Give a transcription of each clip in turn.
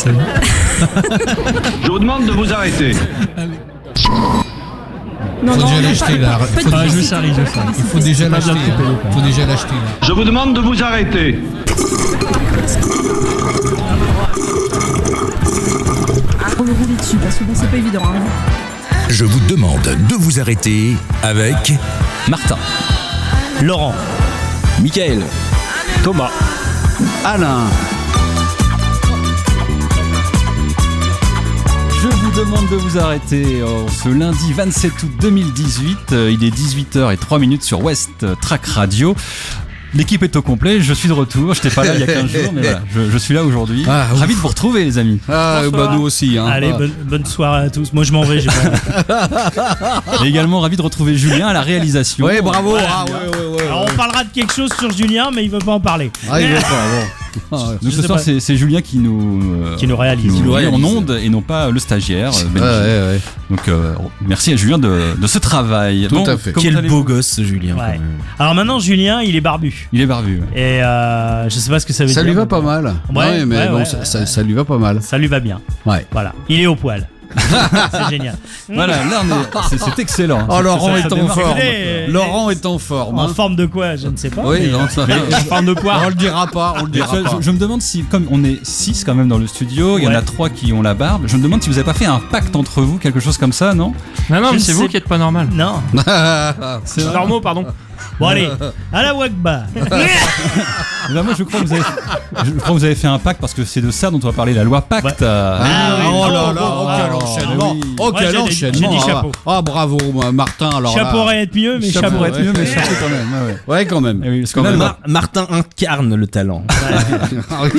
Salut. Je vous demande de vous arrêter. Non, Faut non, déjà non, l'acheter, pas- là. pas- Faut- pas de je musique. Charlie, je Charlie. Il faut déjà l'acheter. Il faut déjà l'acheter. Là. Je vous demande de vous arrêter. On va rouler dessus parce que bon, c'est pas évident. Hein. Je vous demande de vous arrêter avec Martin, Laurent, Michael, Thomas, Alain. je vous demande de vous arrêter ce lundi 27 août 2018. Il est 18h03 sur West Track Radio. L'équipe est au complet, je suis de retour, je n'étais pas là il y a 15 jours, mais voilà, je suis là aujourd'hui. Ah, Ravi de vous retrouver les amis. Ah, Bonsoir. bah nous aussi. Hein. Allez, bonne soirée à tous. Moi, je m'en vais. J'ai pas... Et également ravi de retrouver Julien à la réalisation. Ouais, bravo. Voilà. Ah, ouais. Alors, on parlera de quelque chose sur Julien, mais il veut pas en parler. Ah, il veut pas, bon. Donc Je ce sais soir pas. c'est Julien qui nous réalise. nous met en onde et non pas le stagiaire. Benji. Ouais. Donc merci à Julien de ce travail. Tout à fait. comment Quel allez-vous beau gosse ce Julien. Ouais. quand même. Alors maintenant, Julien, il est barbu. Il est barbu. Ouais. Et je sais pas ce que ça veut dire. Ça lui va mais pas bon. mal. Ouais, mais ouais, bon, ouais, ça lui va pas mal. Ça lui va bien. Ouais. Voilà. Il est au poil. C'est génial. Voilà, là c'est excellent. Oh, Laurent est en démarre. forme. Écoutez, Laurent est en forme. En hein. forme de quoi? Je ne sais pas. Oui, mais- non, ça. forme de poire. On le dira pas. On le dira pas. Je me demande si, comme on est 6 quand même dans le studio, il y en Ouais. a 3 qui ont la barbe, je me demande si vous avez pas fait un pacte entre vous, quelque chose comme ça, non? Non, Je mais c'est sais- vous qui êtes pas normal. Non. C'est vrai. Normaux, pardon. Bon, allez. À la Wagba. Bah, moi je crois que vous avez fait un pacte parce que c'est de ça dont on va parler, la loi pacte. Ah, oui. oh là là, Oh, oh, quel oh, enchaînement. oui. Oh, Moi, quel j'ai dit enchaînement. chapeau. Ah, bravo, Martin. Alors Chapeau là. aurait être mieux, mais Ça chapeau. pourrait être mieux, mais ouais. chapeau quand même. Ouais, ouais. Ouais, quand même. Eh oui, parce que Quand là, même. Martin incarne le talent.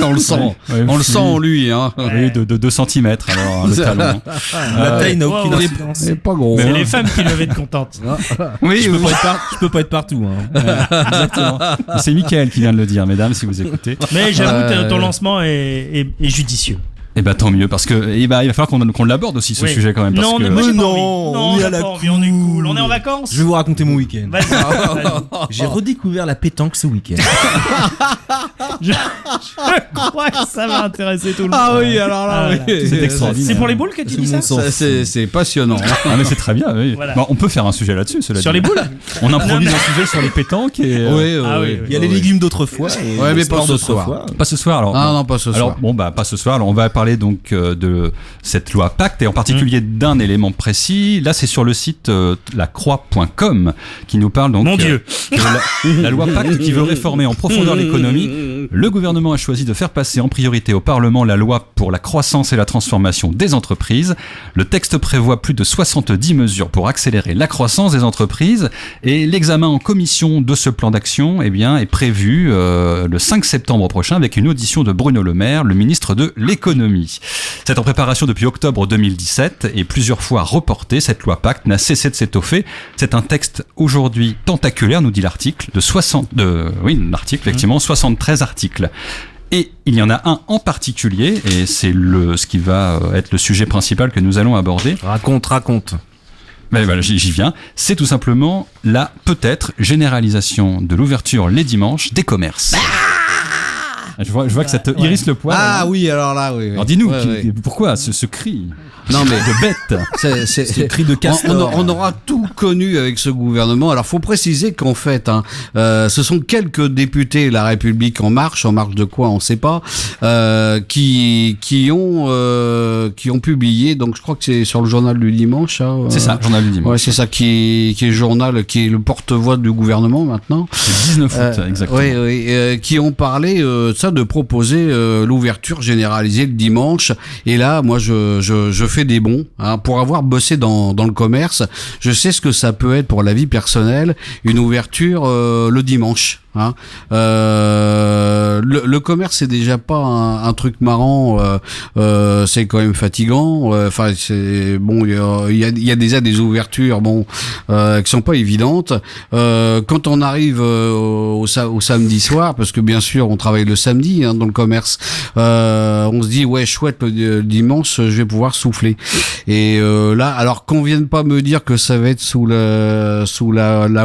On le sent. Ouais, On le sent en lui. Hein. Oui, de 2 cm alors, hein, le talon. La taille n'a ouais, aucune ouais. incidence. C'est pas gros. C'est Mais les femmes qui doivent être contentes. Oui, Je peux pas être partout. Hein. exactement. C'est Mickaël qui vient de le dire, mesdames, si vous écoutez. Mais j'avoue, ton lancement est judicieux. Eh ben tant mieux, parce que il va falloir qu'on l'aborde aussi ce Oui. sujet quand même. Parce Non, que... moi j'ai pas non, envie. on Non, est j'ai à la pas envie, on est cool. cool. On est en vacances. Je vais vous raconter mon week-end. Vas-y, vas-y. J'ai redécouvert la pétanque ce week-end. Je crois que ça va intéresser tout le monde. Ah oui, alors là, Ah, oui. voilà. C'est extraordinaire. C'est pour les boules que tu dis ça? C'est passionnant. Ah mais c'est très bien, oui. Voilà. Bon, on peut faire un sujet là-dessus, cela Sur dit. les boules? On improvise un sujet sur les pétanques et... Ah oui, Il y a les légumes d'autrefois. et Ouais, mais le sport pas ce d'autrefois. soir. Pas ce soir alors. Ah non, pas ce soir. Alors bon bah pas ce soir. Alors on va parler donc de cette loi Pacte et en particulier d'un élément précis. Là c'est sur le site lacroix.com qui nous parle donc Mon Dieu. de la loi Pacte qui veut réformer en profondeur l'économie. Le gouvernement a choisi de faire passer en priorité au Parlement la loi pour la croissance et la transformation des entreprises. Le texte prévoit plus de 70 mesures pour accélérer la croissance des entreprises et l'examen en commission de ce plan d'action eh bien, est prévu le 5 septembre prochain avec une audition de Bruno Le Maire, le ministre de l'économie. C'est en préparation depuis octobre 2017 et plusieurs fois reportée. Cette loi Pacte n'a cessé de s'étoffer. C'est un texte aujourd'hui tentaculaire, nous dit l'article, l'article, effectivement, 73 articles. Et il y en a un en particulier, et c'est ce qui va être le sujet principal que nous allons aborder. Raconte. Ben voilà, j'y viens. C'est tout simplement la peut-être généralisation de l'ouverture les dimanches des commerces. Je vois que ça te hérisse le poil. Ah alors. oui, alors là, oui. Alors dis-nous, Ouais, ouais. pourquoi ce cri Non, mais de bête? c'est cri de castor. on aura tout connu avec ce gouvernement. Alors, faut préciser qu'en fait, ce sont quelques députés La République en marche de quoi, on sait pas, qui ont publié. Donc, je crois que c'est sur le journal du dimanche. Hein, C'est ça, journal du dimanche. Ouais, c'est ça qui est le journal, qui est le porte-voix du gouvernement maintenant. Le 19 août, exactement. Oui, qui ont parlé de proposer l'ouverture généralisée le dimanche. Et là, moi, je fais des bons pour avoir bossé dans le commerce. Je sais ce que ça peut être pour la vie personnelle, une ouverture le dimanche. Le commerce c'est déjà pas un truc marrant, c'est quand même fatigant. Enfin, c'est bon, il y a déjà des ouvertures qui sont pas évidentes. Quand on arrive au samedi soir, parce que bien sûr on travaille le samedi dans le commerce, on se dit ouais chouette, le dimanche je vais pouvoir souffler. Et là, alors qu'on vienne pas me dire que ça va être sous la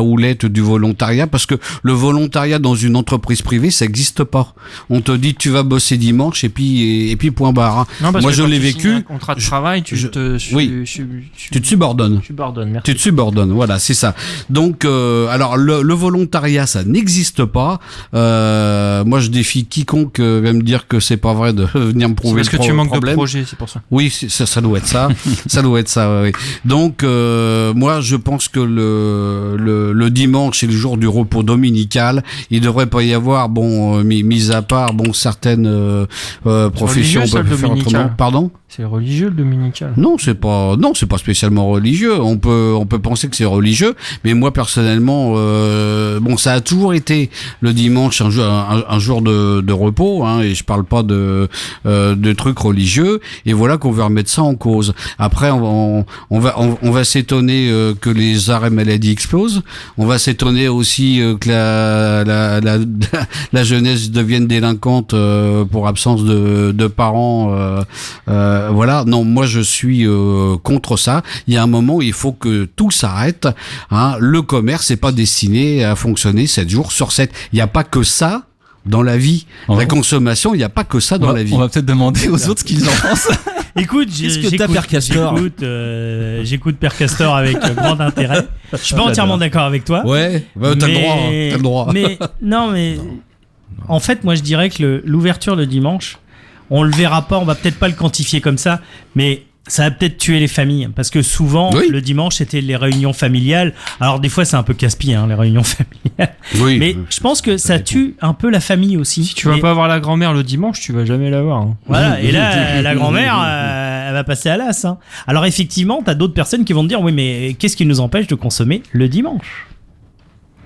houlette du volontariat, parce que le volontariat volontariat dans une entreprise privée, ça n'existe pas. On te dit tu vas bosser dimanche et puis point barre. Hein. Non, parce Moi que je quand l'ai tu vécu. signes un contrat de travail, tu te subordonnes. Merci. Tu te subordonnes, voilà, c'est ça. Donc, alors le volontariat, ça n'existe pas. Moi, je défie quiconque va me dire que c'est pas vrai de venir me prouver. C'est parce que tu manques de projet, c'est pour ça. Oui, ça doit être ça. Ça doit être ça. Oui. Donc, moi, je pense que le dimanche, c'est le jour du repos dominical. Il devrait pas y avoir, mis à part, certaines professions peuvent faire autrement. Pardon? C'est religieux le dominical. Non, c'est pas spécialement religieux. On peut penser que c'est religieux, mais moi personnellement, ça a toujours été le dimanche un jour de repos, hein, et je parle pas de trucs religieux. Et voilà qu'on veut remettre ça en cause. Après, on va s'étonner que les arrêts maladie explosent. On va s'étonner aussi que la jeunesse devienne délinquante pour absence de parents. Voilà, non, moi je suis contre ça. Il y a un moment où il faut que tout s'arrête. Hein. Le commerce n'est pas destiné à fonctionner 7 jours sur 7. Il n'y a pas que ça dans la vie. La consommation, il n'y a pas que ça dans la vie. On va peut-être demander aux autres ce qu'ils en pensent. Écoute, Qu'est-ce que t'as, Père Castor ? J'écoute Père Castor avec grand intérêt. Je suis pas entièrement d'accord avec toi. Ouais, t'as le droit. Mais en fait, moi je dirais que l'ouverture le dimanche, on le verra pas, on va peut-être pas le quantifier comme ça, mais ça va peut-être tuer les familles, parce que souvent le dimanche c'était les réunions familiales. Alors des fois c'est un peu casse-pied, hein, les réunions familiales. Oui. Mais je pense que ça tue un peu la famille aussi. Si tu vas pas voir la grand-mère le dimanche, tu vas jamais la voir. Hein. Voilà. Et là la grand-mère, elle va passer à l'as. Hein. Alors effectivement, t'as d'autres personnes qui vont te dire oui, mais qu'est-ce qui nous empêche de consommer le dimanche ?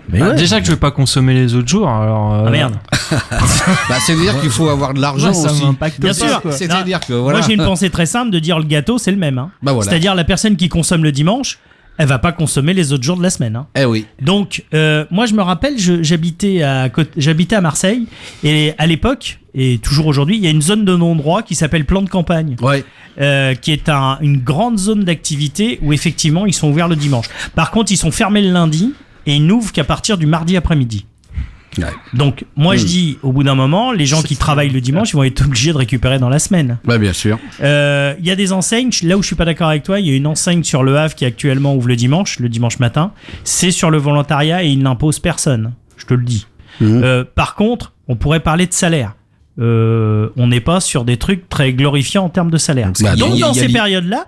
Déjà que je vais pas consommer les autres jours, alors. Ah merde. C'est-à-dire qu'il faut avoir de l'argent aussi. Bien sûr. C'est-à-dire que voilà. Moi j'ai une pensée très simple de dire le gâteau c'est le même. Hein. Voilà. C'est-à-dire la personne qui consomme le dimanche, elle va pas consommer les autres jours de la semaine. Hein. Eh oui. Donc moi je me rappelle, j'habitais à Marseille et à l'époque et toujours aujourd'hui, il y a une zone de non-droit qui s'appelle plan de campagne. Ouais. Qui est une grande zone d'activité où effectivement ils sont ouverts le dimanche. Par contre ils sont fermés le lundi. Et ils n'ouvrent qu'à partir du mardi après-midi. Ouais. Donc, moi, je dis, au bout d'un moment, les gens qui travaillent le dimanche, ils vont être obligés de récupérer dans la semaine. Bah, bien sûr. Il y a des enseignes, là où je suis pas d'accord avec toi, il y a une enseigne sur Le Havre qui actuellement ouvre le dimanche matin. C'est sur le volontariat et il n'impose personne. Je te le dis. Par contre, on pourrait parler de salaire. On n'est pas sur des trucs très glorifiants en termes de salaire. Donc, dans ces périodes-là,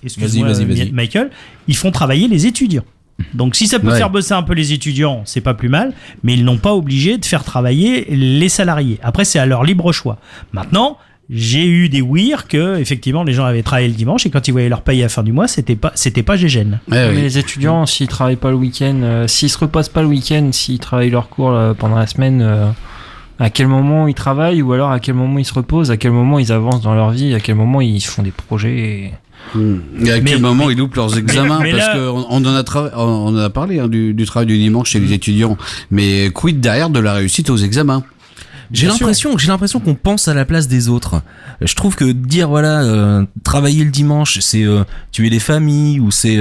excuse-moi, vas-y. Michael, ils font travailler les étudiants. Donc si ça peut faire bosser un peu les étudiants, c'est pas plus mal, mais ils n'ont pas obligé de faire travailler les salariés. Après, c'est à leur libre choix. Maintenant, j'ai eu des ouïrs que effectivement les gens avaient travaillé le dimanche et quand ils voyaient leur paye à la fin du mois, c'était pas gégène. Mais les étudiants, s'ils travaillent pas le week-end, s'ils se reposent pas le week-end, s'ils travaillent leurs cours pendant la semaine, à quel moment ils travaillent ou alors à quel moment ils se reposent, à quel moment ils avancent dans leur vie, à quel moment ils font des projets. Et à quel moment ils loupent leurs examens parce qu'on en a parlé hein, du travail du dimanche chez les étudiants, mais quid derrière de la réussite aux examens? J'ai l'impression qu'on pense à la place des autres. Je trouve que dire travailler le dimanche, c'est tuer les familles ou c'est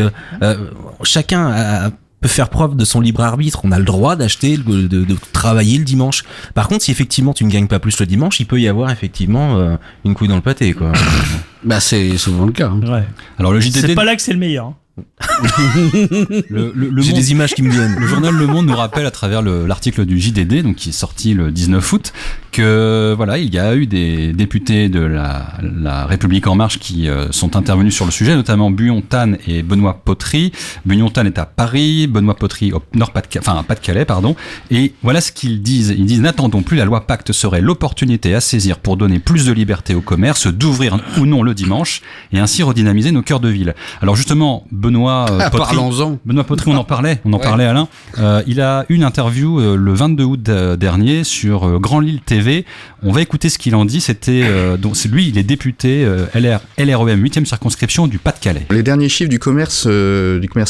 chacun peut faire preuve de son libre arbitre. On a le droit d'acheter, de travailler le dimanche. Par contre, si effectivement tu ne gagnes pas plus le dimanche, il peut y avoir effectivement une couille dans le pâté, quoi. Bah c'est souvent le cas. Hein. Ouais. Alors le JDD, c'est pas là que c'est le meilleur. Hein. J'ai des images qui me viennent. Le journal Le Monde nous rappelle à travers l'article du JDD, donc qui est sorti le 19 août, que voilà, il y a eu des députés de la République En Marche qui sont intervenus sur le sujet, notamment Buyon-Tannes et Benoît Potry. Buyon-Tannes est à Paris, Benoît Potry au Pas-de-Calais, pardon. Et voilà ce qu'ils disent. Ils disent: n'attendons plus, la loi Pacte serait l'opportunité à saisir pour donner plus de liberté au commerce, d'ouvrir ou non le dimanche, et ainsi redynamiser nos cœurs de ville. Alors justement, Benoît Potry, on en parlait Alain. Il a une interview le 22 août dernier sur Grand Lille TV. On va écouter ce qu'il en dit. Donc c'est lui, il est député LREM 8e circonscription du Pas-de-Calais. Les derniers chiffres du commerce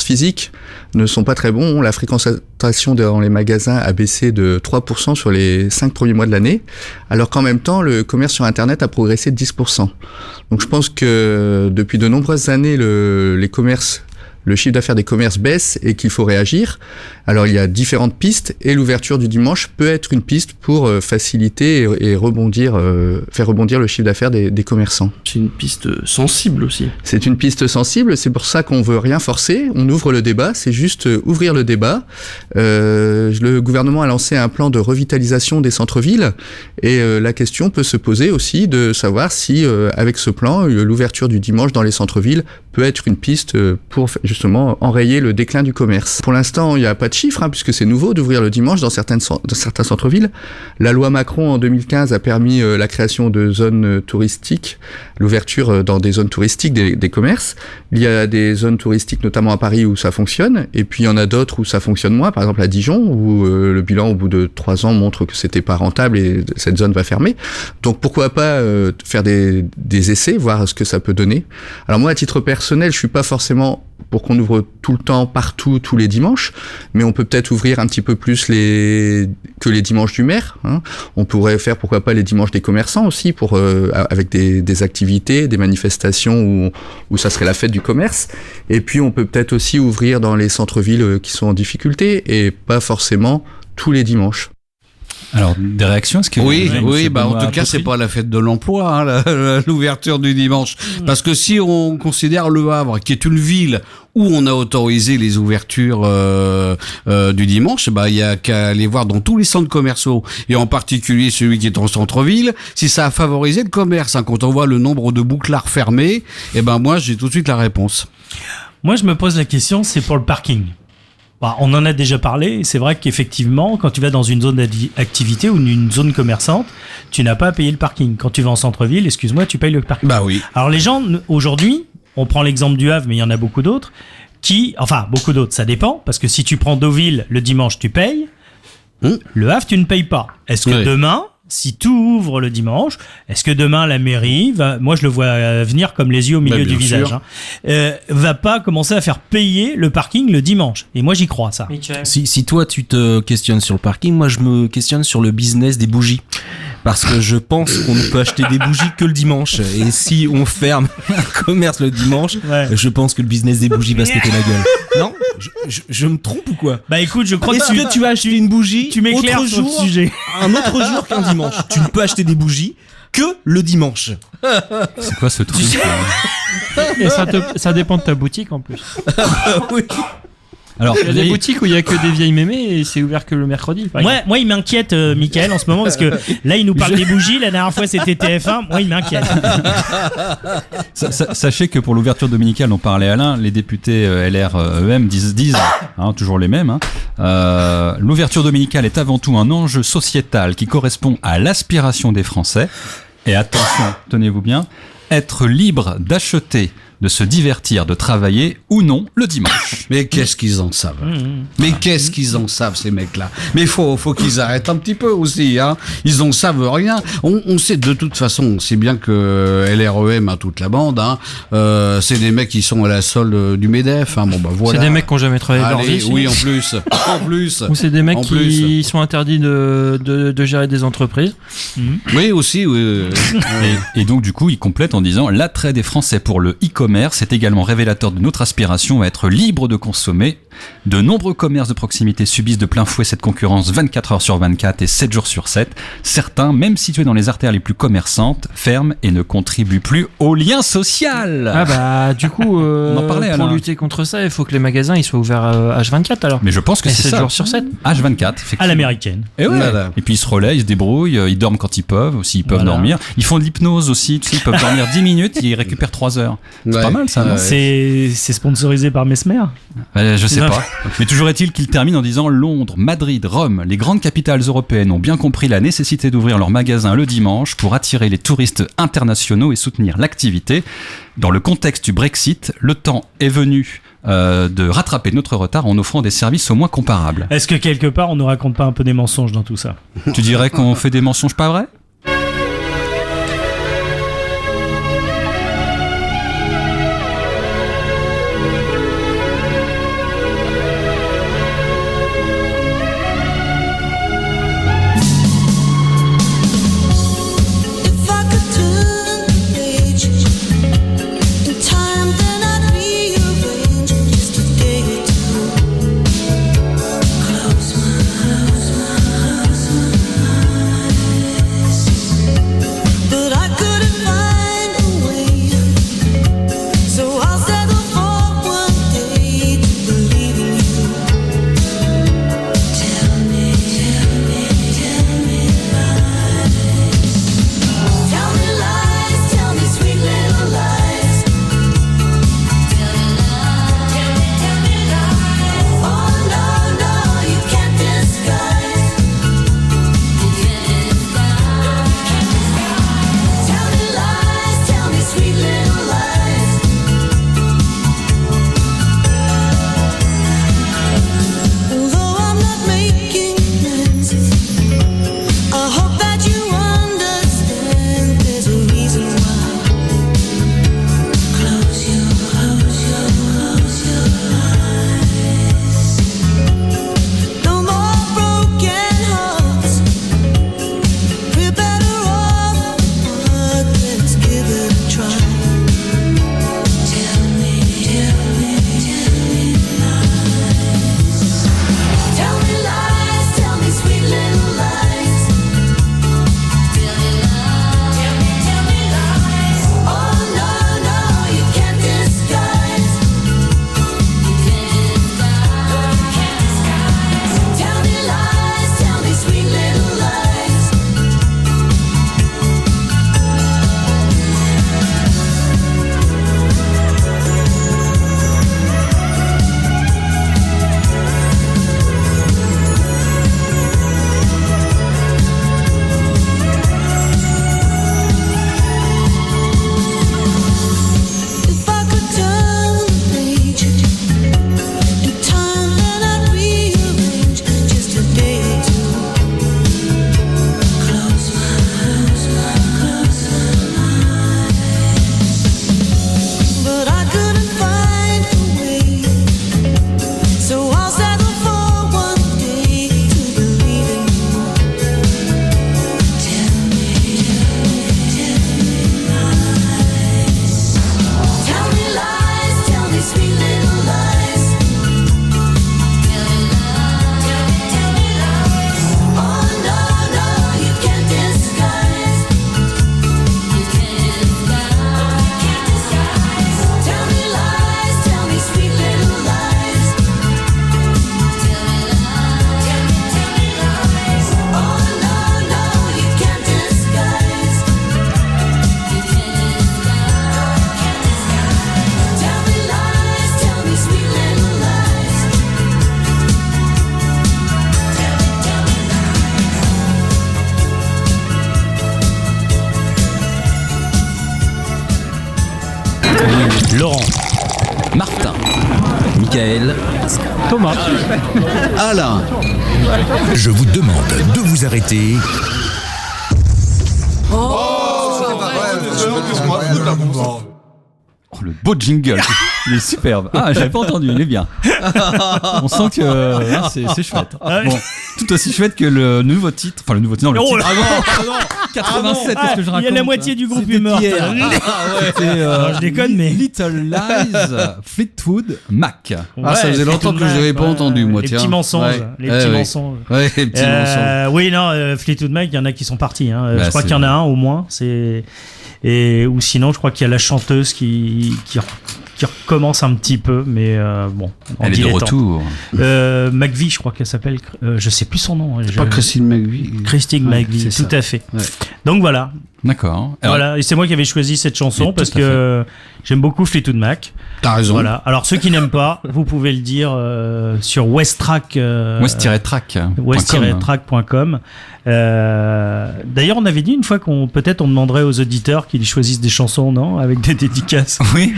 physique ne sont pas très bons. La fréquentation dans les magasins a baissé de 3% sur les 5 premiers mois de l'année, alors qu'en même temps, le commerce sur Internet a progressé de 10%. Donc je pense que depuis de nombreuses années, le chiffre d'affaires des commerces baisse et qu'il faut réagir. Alors il y a différentes pistes et l'ouverture du dimanche peut être une piste pour faciliter et faire rebondir le chiffre d'affaires des commerçants. C'est une piste sensible aussi. C'est une piste sensible, c'est pour ça qu'on veut rien forcer, on ouvre le débat, c'est juste ouvrir le débat. Le gouvernement a lancé un plan de revitalisation des centres-villes et la question peut se poser aussi de savoir si avec ce plan, l'ouverture du dimanche dans les centres-villes peut être une piste pour justement enrayer le déclin du commerce. Pour l'instant, il n'y a pas de chiffres puisque c'est nouveau d'ouvrir le dimanche dans certains centres-villes. La loi Macron en 2015 a permis la création de zones touristiques, l'ouverture dans des zones touristiques des commerces. Il y a des zones touristiques notamment à Paris où ça fonctionne et puis il y en a d'autres où ça fonctionne moins, par exemple à Dijon où le bilan au bout de 3 ans montre que c'était pas rentable et cette zone va fermer. Donc pourquoi pas faire des essais, voir ce que ça peut donner. Alors moi à titre personnel, je suis pas forcément pour qu'on ouvre tout le temps, partout, tous les dimanches, mais on peut peut-être ouvrir un petit peu plus que les dimanches du maire. On pourrait faire, pourquoi pas, les dimanches des commerçants aussi, avec des activités, des manifestations où ça serait la fête du commerce. Et puis on peut peut-être aussi ouvrir dans les centres-villes qui sont en difficulté et pas forcément tous les dimanches. Alors, des réactions, est-ce que oui, en tout cas, c'est pas la fête de l'emploi, l'ouverture du dimanche. Parce que si on considère Le Havre, qui est une ville où on a autorisé les ouvertures du dimanche, il y a qu'à aller voir dans tous les centres commerciaux, et en particulier celui qui est en centre-ville, si ça a favorisé le commerce. Quand on voit le nombre de bouclards fermés, moi, j'ai tout de suite la réponse. Moi, je me pose la question, c'est pour le parking. On en a déjà parlé, et c'est vrai qu'effectivement, quand tu vas dans une zone d'activité ou une zone commerçante, tu n'as pas à payer le parking. Quand tu vas en centre-ville, excuse-moi, tu payes le parking. Bah oui. Alors les gens, aujourd'hui, on prend l'exemple du Havre, mais il y en a beaucoup d'autres, beaucoup d'autres, ça dépend, parce que si tu prends Deauville, le dimanche, tu payes, le Havre, tu ne payes pas. Est-ce que demain, si tout ouvre le dimanche, est-ce que demain la mairie va, moi je le vois venir comme les yeux au milieu du visage, va pas commencer à faire payer le parking le dimanche? Et moi j'y crois, ça. Si toi tu te questionnes sur le parking, moi je me questionne sur le business des bougies. Parce que je pense qu'on ne peut acheter des bougies que le dimanche. Et si on ferme un commerce le dimanche, je pense que le business des bougies va se péter la gueule. Non, je me trompe ou quoi? Bah écoute, je crois que tu vas acheter une bougie, tu m'éclaires sur le sujet. Un autre jour qu'un dimanche. Tu ne peux acheter des bougies que le dimanche. C'est quoi ce truc? Et ça dépend de ta boutique en plus. Oui. Alors, il y a des boutiques où il y a que des vieilles mémées et c'est ouvert que le mercredi. Moi, il m'inquiète, Mickaël, en ce moment, parce que là, il nous parle des bougies. La dernière fois, c'était TF1. Moi, il m'inquiète. Sachez que pour l'ouverture dominicale dont parlait Alain, les députés LR-EM disent toujours les mêmes. L'ouverture dominicale est avant tout un enjeu sociétal qui correspond à l'aspiration des Français. Et attention, tenez-vous bien, être libre d'acheter, de se divertir, de travailler ou non le dimanche. Mais qu'est-ce qu'ils en savent? Mais qu'est-ce qu'ils en savent, ces mecs-là? Mais faut qu'ils arrêtent un petit peu aussi, Ils en savent rien. On sait de toute façon, on sait bien que LREM, toute la bande, c'est des mecs qui sont à la solde du MEDEF, voilà. C'est des mecs qui n'ont jamais travaillé de leur vie. Oui, en plus. Ou c'est des mecs qui sont interdits de gérer des entreprises. Oui, aussi, oui. Et donc, du coup, il complète en disant: l'attrait des Français pour le e-commerce est également révélateur de notre aspiration à être libre de consommer. De nombreux commerces de proximité subissent de plein fouet cette concurrence 24 heures sur 24 et 7 jours sur 7. Certains, même situés dans les artères les plus commerçantes, ferment et ne contribuent plus au lien social. Du coup, on en parlait, pour lutter contre ça, il faut que les magasins ils soient ouverts H24 alors. Mais je pense que c'est 7 ça. jours sur 7. H24, effectivement. À l'américaine. Et Et puis ils se relaient, ils se débrouillent, ils dorment quand ils peuvent, aussi ils peuvent dormir. Ils font de l'hypnose aussi, tu sais, ils peuvent dormir 10 minutes, ils récupèrent 3 heures. C'est pas mal ça, non? C'est sponsorisé par Mesmer? Je sais pas. Mais toujours est-il qu'il termine en disant: Londres, Madrid, Rome, les grandes capitales européennes ont bien compris la nécessité d'ouvrir leurs magasins le dimanche pour attirer les touristes internationaux et soutenir l'activité. Dans le contexte du Brexit, le temps est venu de rattraper notre retard en offrant des services au moins comparables. Est-ce que quelque part on ne raconte pas un peu des mensonges dans tout ça? Tu dirais qu'on fait des mensonges pas vrais? Laurent. Martin. Michael. Thomas. Alain. Je vous demande de vous arrêter. Oh, le beau jingle, il est superbe. Ah, j'avais pas entendu, il est bien. On sent que c'est chouette. Bon, tout aussi chouette que le nouveau titre. Enfin, le nouveau titre. Non, le Oh titre. là non, 87, qu'est-ce que je raconte? Il y a la moitié du groupe Humeur. C'était Je déconne, mais. Little Lies, Fleetwood Mac. Ah, ça faisait longtemps que je l'avais pas entendu, moi, les tiens. petits mensonges. Les petits mensonges. Ouais, les petits mensonges. Oui, non, Fleetwood Mac, il y en a qui sont partis. Hein. Bah, je crois qu'il y en a un au moins. Ou sinon, je crois qu'il y a la chanteuse qui recommence un petit peu, mais bon. Elle est de retour. McVie, je crois qu'elle s'appelle. Je sais plus son nom. Pas Christine McVie. Christine McVie, c'est tout ça. à fait. Ouais. Donc voilà. D'accord. Alors, Voilà, et c'est moi qui avais choisi cette chanson Mais parce tout à que j'aime beaucoup Fleetwood Mac. T'as raison. Voilà. Alors ceux qui n'aiment pas, vous pouvez le dire sur West-Track. West-track.com. D'ailleurs, on avait dit une fois qu'on demanderait aux auditeurs qu'ils choisissent des chansons, non, avec des dédicaces. oui,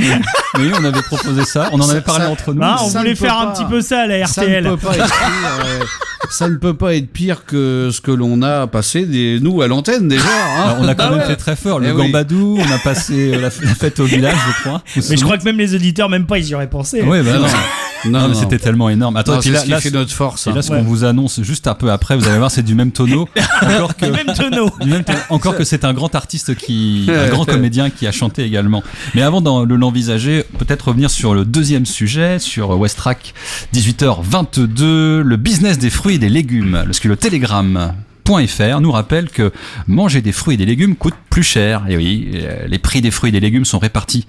on avait proposé ça. On en avait parlé entre nous. Ah, on ça voulait ne peut faire pas- un petit peu ça à la Ça RTL. ne peut pas être pire, ça ne peut pas être pire que ce que l'on a passé nous à l'antenne déjà. Hein. Alors, on a quand même fait très fort. Le Eh oui. Gambadou, on a passé la fête au village, je crois. Mais je crois que même les auditeurs, même pas, ils y auraient pensé. Oui, bah non. Non, mais c'était tellement énorme. Attends, Non, et puis c'est là, ce qui là, fait notre force. et là, hein. ce qu'on vous annonce juste un peu après, vous allez voir, c'est du même tonneau. Encore que, Même tonneau. encore que c'est un grand artiste un grand comédien qui a chanté également. Mais avant de l'envisager, peut-être revenir sur le deuxième sujet, sur West-Track, 18h22, le business des fruits et des légumes. Parce que le Télégramme.fr nous rappelle que manger des fruits et des légumes coûte plus cher. Et oui, les prix des fruits et des légumes sont repartis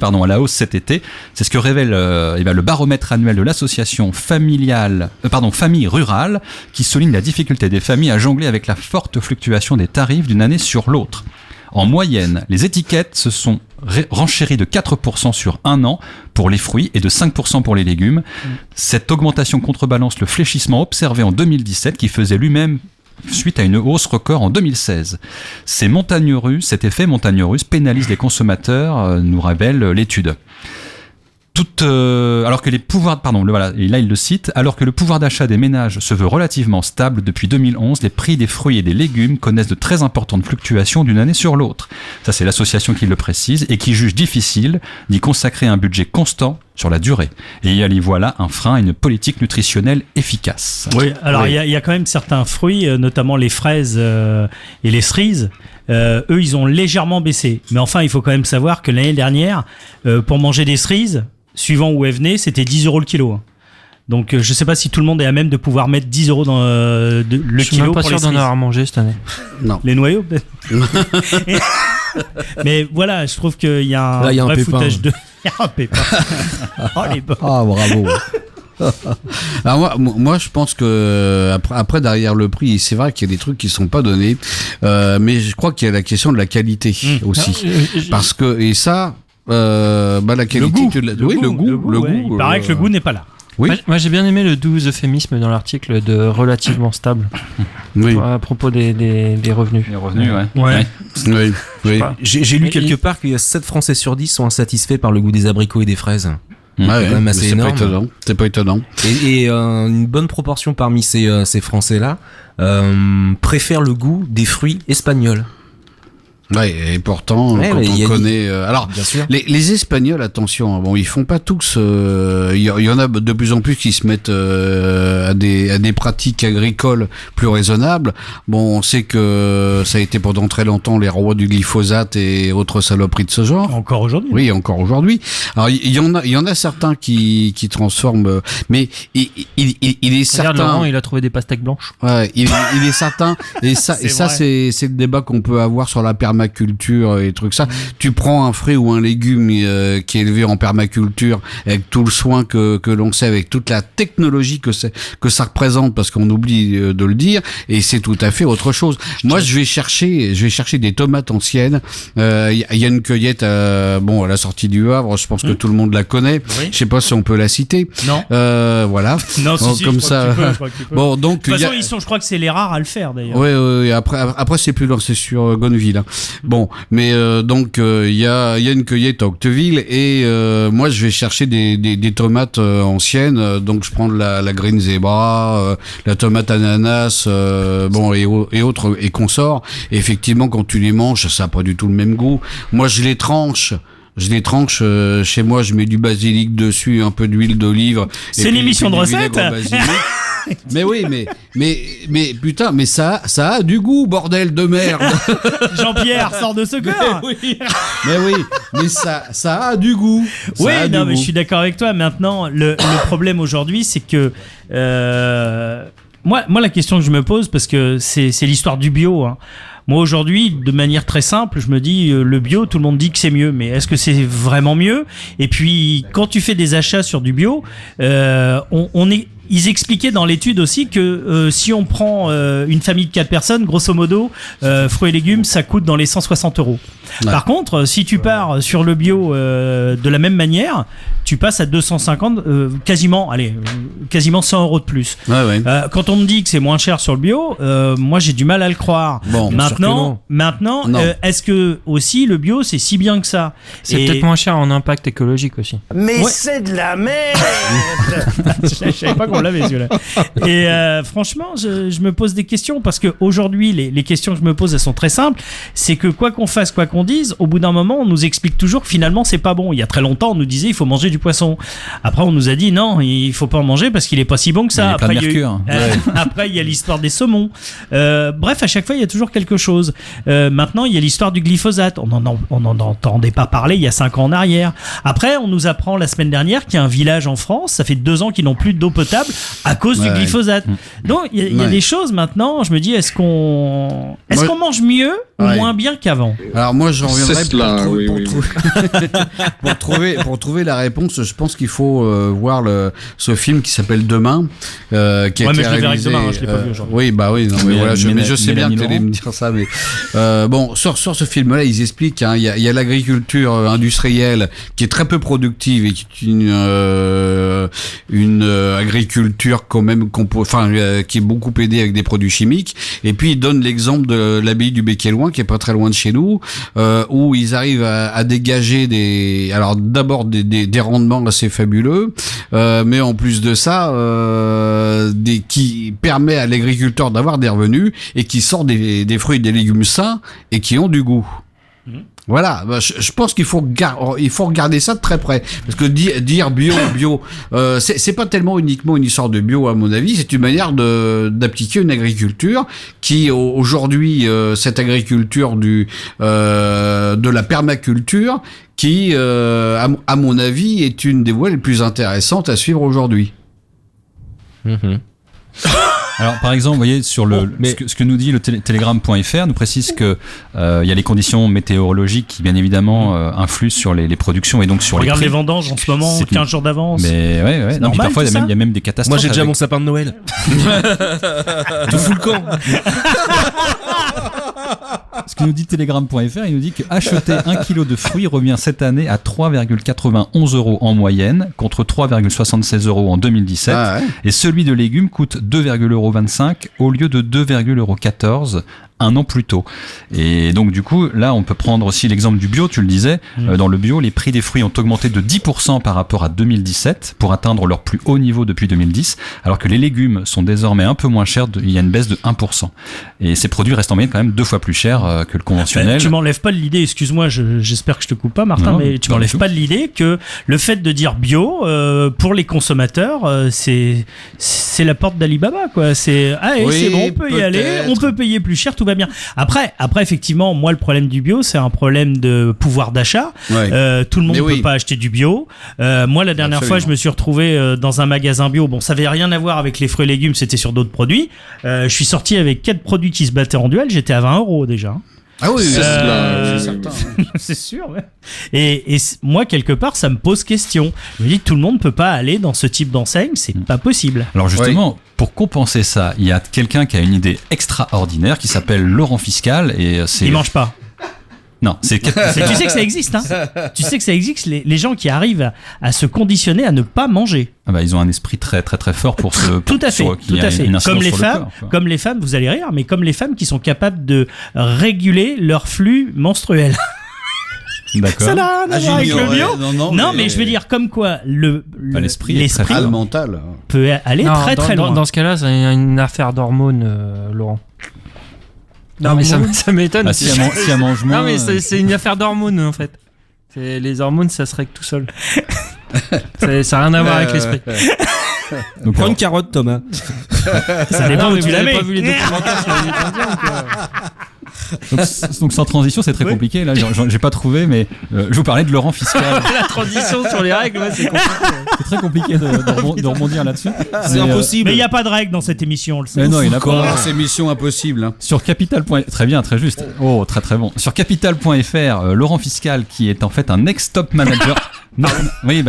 à la hausse cet été. C'est ce que révèle le baromètre annuel de l'association Famille Rurale, qui souligne la difficulté des familles à jongler avec la forte fluctuation des tarifs d'une année sur l'autre. En moyenne, les étiquettes se sont renchéries de 4% sur un an pour les fruits et de 5% pour les légumes. Cette augmentation contrebalance le fléchissement observé en 2017 qui faisait lui-même suite à une hausse record en 2016. Cet effet montagne russe pénalise les consommateurs, nous révèle l'étude. Alors que il le cite, alors que le pouvoir d'achat des ménages se veut relativement stable depuis 2011, les prix des fruits et des légumes connaissent de très importantes fluctuations d'une année sur l'autre. Ça, c'est l'association qui le précise et qui juge difficile d'y consacrer un budget constant sur la durée. Et il y voilà un frein à une politique nutritionnelle efficace. Oui, alors il y a quand même certains fruits, notamment les fraises et les cerises. Eux, ils ont légèrement baissé. Mais enfin, il faut quand même savoir que l'année dernière, pour manger des cerises, suivant où elles venaient, c'était 10 € le kilo. Donc, je sais pas si tout le monde est à même de pouvoir mettre 10 € dans le kilo. Je suis même pas pour sûr les d'en cerises. avoir mangé cette année. Non. Les noyaux, peut-être. Mais voilà, je trouve qu'il y a un Là, il y a un vrai pépin. foutage de. Il y a un pépin. Oh, les bords. Ah, bravo. Alors moi, je pense que après derrière le prix, c'est vrai qu'il y a des trucs qui sont pas donnés, mais je crois qu'il y a la question de la qualité aussi, parce que la qualité, Le goût, ouais. Il paraît que le goût n'est pas là. Oui. Moi, j'ai bien aimé le doux euphémisme dans l'article de relativement stable Oui. à propos des revenus. Les revenus, ouais. Ouais. Oui. Oui. pas. J'ai lu Mais quelque part qu'il y a 7 Français sur 10 sont insatisfaits par le goût des abricots et des fraises. Ouais, quand même assez mais énorme. C'est pas étonnant. Et une bonne proportion parmi ces Français-là préfèrent le goût des fruits espagnols. Ouais, et pourtant, Ouais, quand mais il y on a connaît... alors, Bien sûr. les Espagnols, attention, bon, ils font pas tous... Il y en a de plus en plus qui se mettent à des pratiques agricoles plus raisonnables. Bon, on sait que ça a été pendant très longtemps les rois du glyphosate et autres saloperies de ce genre. Encore aujourd'hui. Oui, encore aujourd'hui. Alors, il y en a certains qui transforment... Mais il est Regarde certain... Laurent, il a trouvé des pastèques blanches. Ouais, il est certain, et ça, C'est c'est le débat qu'on peut avoir sur la permaculture et trucs ça. Tu prends un fruit ou un légume qui est élevé en permaculture avec tout le soin que l'on sait, avec toute la technologie que ça représente, parce qu'on oublie de le dire, et c'est tout à fait autre chose. Moi, je vais chercher des tomates anciennes. Il y a une cueillette, à la sortie du Havre. Je pense que tout le monde la connaît. Oui. Je sais pas si on peut la citer. Non. Voilà. Non, Bon, si, comme je crois ça. que tu peux, je crois que tu peux. Bon, donc De toute façon, je crois que c'est les rares à le faire d'ailleurs. Ouais, après c'est plus loin, c'est sur Gonneville. Hein. Bon, mais donc il y a une cueillette à Octeville et moi je vais chercher des tomates anciennes. Donc je prends la Green Zebra, la tomate ananas, et autres et consorts. Et effectivement, quand tu les manges, ça n'a pas du tout le même goût. Moi, je les tranche. Chez moi, je mets du basilic dessus, un peu d'huile d'olive. C'est une émission de recettes. Mais oui, mais putain, mais ça a du goût, bordel de merde. Jean-Pierre, sors de ce corps. mais ça a du goût. Mais je suis d'accord avec toi. Maintenant, le problème aujourd'hui, c'est que moi, la question que je me pose, parce que c'est l'histoire du bio, hein. Moi aujourd'hui, de manière très simple, je me dis le bio, tout le monde dit que c'est mieux, mais est-ce que c'est vraiment mieux ? Et puis quand tu fais des achats sur du bio, ils expliquaient dans l'étude aussi que si on prend une famille de 4 personnes, grosso modo, fruits et légumes, ça coûte dans les 160 €. Ouais. Par contre, si tu pars sur le bio de la même manière, tu passes à 250, quasiment 100 € de plus. Ouais. Quand on me dit que c'est moins cher sur le bio, moi j'ai du mal à le croire. Bon, maintenant, est-ce que aussi le bio c'est si bien que ça ? C'est peut-être moins cher en impact écologique aussi. Mais c'est de la merde. Je savais pas qu'on l'avait celui-là. Et franchement, je me pose des questions parce que aujourd'hui, les questions que je me pose, elles sont très simples. C'est que quoi qu'on fasse, quoi qu'on dise, au bout d'un moment, on nous explique toujours que finalement c'est pas bon. Il y a très longtemps, on nous disait il faut manger du poisson. Après, on nous a dit non, il faut pas en manger parce qu'il est pas si bon que ça. Après, il y a l'histoire des saumons. Bref, à chaque fois, il y a toujours quelque chose. Maintenant, il y a l'histoire du glyphosate. On n'en entendait pas parler il y a 5 ans en arrière. Après, on nous apprend la semaine dernière qu'il y a un village en France, ça fait 2 ans qu'ils n'ont plus d'eau potable à cause du glyphosate. Donc, il y a des choses maintenant, je me dis, est-ce qu'on mange mieux ou moins bien qu'avant ? Alors moi, j'en reviendrai pour trouver la réponse. Je pense qu'il faut voir ce film qui s'appelle Demain, qui a été réalisé. Je le verrai demain, je l'ai pas vu aujourd'hui. Oui, je sais bien que tu allais me dire ça, mais sur ce film-là, ils expliquent il y a l'agriculture industrielle qui est très peu productive et qui est une agriculture quand même qui est beaucoup aidée avec des produits chimiques. Et puis ils donnent l'exemple de l'abbaye du Bec-et-Loing qui est pas très loin de chez nous, où ils arrivent à dégager d'abord des rendements assez fabuleux, mais en plus de ça, qui permet à l'agriculteur d'avoir des revenus et qui sort des fruits et des légumes sains et qui ont du goût. Voilà, je pense qu'il faut regarder ça de très près, parce que dire bio, c'est pas tellement uniquement une histoire de bio à mon avis, c'est une manière d'appliquer une agriculture qui aujourd'hui cette agriculture de la permaculture qui à mon avis est une des voies les plus intéressantes à suivre aujourd'hui. Alors, par exemple, vous voyez, sur ce que nous dit le Telegram.fr, nous précise que il y a les conditions météorologiques qui, bien évidemment, influent sur les productions et donc sur les prix. Regarde les vendanges en ce moment, 15 jours d'avance. Mais ouais. Non, puis parfois, il y a même des catastrophes. Moi, j'ai déjà mon sapin de Noël. Tout fous le camp. Ce que nous dit Telegram.fr, il nous dit que acheter 1 kilo de fruits revient cette année à 3,91 € en moyenne, contre 3,76 € en 2017. Ah ouais. Et celui de légumes coûte 2,25 € au lieu de 2,14 € un an plus tôt. Et donc du coup, là, on peut prendre aussi l'exemple du bio, tu le disais. Dans le bio, les prix des fruits ont augmenté de 10% par rapport à 2017 pour atteindre leur plus haut niveau depuis 2010, alors que les légumes sont désormais un peu moins chers, il y a une baisse de 1%. Et ces produits restent en moyenne quand même 2 fois plus chers que le conventionnel. Tu m'enlèves pas de l'idée, excuse-moi, j'espère que je te coupe pas, Martin, mais tu m'enlèves pas de l'idée que le fait de dire bio, pour les consommateurs, c'est la porte d'Alibaba, quoi. C'est bon, on peut y aller, on peut payer plus cher, tout va bien. Après, effectivement, moi, le problème du bio, c'est un problème de pouvoir d'achat. Ouais. Tout le monde ne peut pas acheter du bio. Moi, la dernière fois, je me suis retrouvé dans un magasin bio. Bon, ça avait rien à voir avec les fruits et légumes, c'était sur d'autres produits. Je suis sorti avec 4 produits qui se battaient en duel. J'étais à 20 € déjà. Ah oui, c'est certain. C'est sûr, ouais. Et moi, quelque part, ça me pose question. Je me dis que tout le monde ne peut pas aller dans ce type d'enseigne, c'est pas possible. Alors justement, pour compenser ça, il y a quelqu'un qui a une idée extraordinaire qui s'appelle Laurent Fiscal. Et c'est... Il mange pas. Non, c'est Mais tu sais que ça existe, hein. Tu sais que ça existe, les gens qui arrivent à se conditionner à ne pas manger. Ah bah, ils ont un esprit très très très fort pour se. Tout à fait, tout à fait. Comme les femmes, vous allez rire, mais comme les femmes qui sont capables de réguler leur flux menstruel. D'accord. Ça n'a rien à voir avec le bio. Non, mais je veux dire, comme quoi l'esprit le mental peut aller très très loin. Dans ce cas-là, c'est une affaire d'hormones, Laurent. Non, mais ça m'étonne. Ah, si elle mange moins. Non, mais c'est une affaire d'hormones en fait. Les hormones, ça se règle tout seul. Ça n'a rien à voir avec l'esprit. Donc, prends une carotte, Thomas. Ça dépend où tu la mets. Pas vu les documentaires sur les donc sans transition, c'est très compliqué. Là, j'ai pas trouvé, mais je vous parlais de Laurent Fiscal. La transition sur les règles, c'est compliqué. C'est très compliqué de rebondir là-dessus. C'est impossible. Mais il n'y a pas de règles dans cette émission, on le sait. Mais non, il n'y en a pas. C'est mission impossible. Hein. Sur Capital. Très bien, très juste. Oh, très très bon. Sur Capital.fr, Laurent Fiscal, qui est en fait un ex-top manager. Non, oui,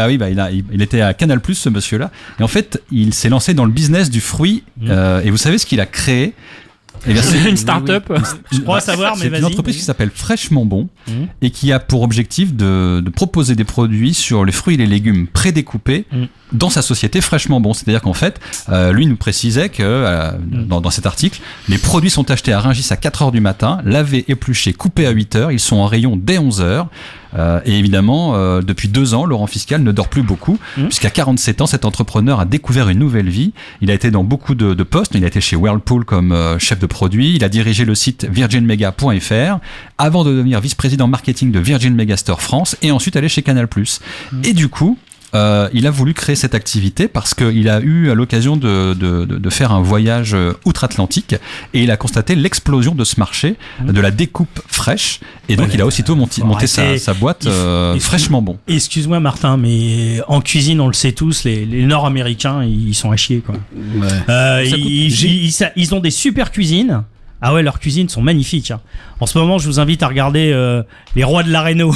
il était à Canal+, ce monsieur-là. Et en fait, il s'est lancé dans le business du fruit. Et vous savez ce qu'il a créé? Eh bien, c'est une start-up. Je crois savoir, mais vas-y. C'est une entreprise qui s'appelle Fraîchement Bon et qui a pour objectif de proposer des produits sur les fruits et les légumes prédécoupés dans sa société Fraîchement Bon. C'est-à-dire qu'en fait, lui nous précisait que dans cet article, les produits sont achetés à Rungis à 4h du matin, lavés, épluchés, coupés à 8h. Ils sont en rayon dès 11h. Et évidemment, depuis 2 ans, Laurent Fiscal ne dort plus beaucoup, puisqu'à 47 ans, cet entrepreneur a découvert une nouvelle vie. Il a été dans beaucoup de postes. Il a été chez Whirlpool comme chef de produit. Il a dirigé le site virginmega.fr avant de devenir vice-président marketing de Virgin Megastore France et ensuite aller chez Canal+. Et du coup, il a voulu créer cette activité parce qu'il a eu l'occasion de faire un voyage outre-Atlantique et il a constaté l'explosion de ce marché de la découpe fraîche et donc il a aussitôt monté sa boîte Fraîchement Bon. Excuse-moi Martin, mais en cuisine on le sait tous, les Nord-Américains ils sont à chier quoi. Ouais. Ils ont des super cuisines. Ah ouais, leurs cuisines sont magnifiques. Hein. En ce moment, je vous invite à regarder Les Rois de la Réno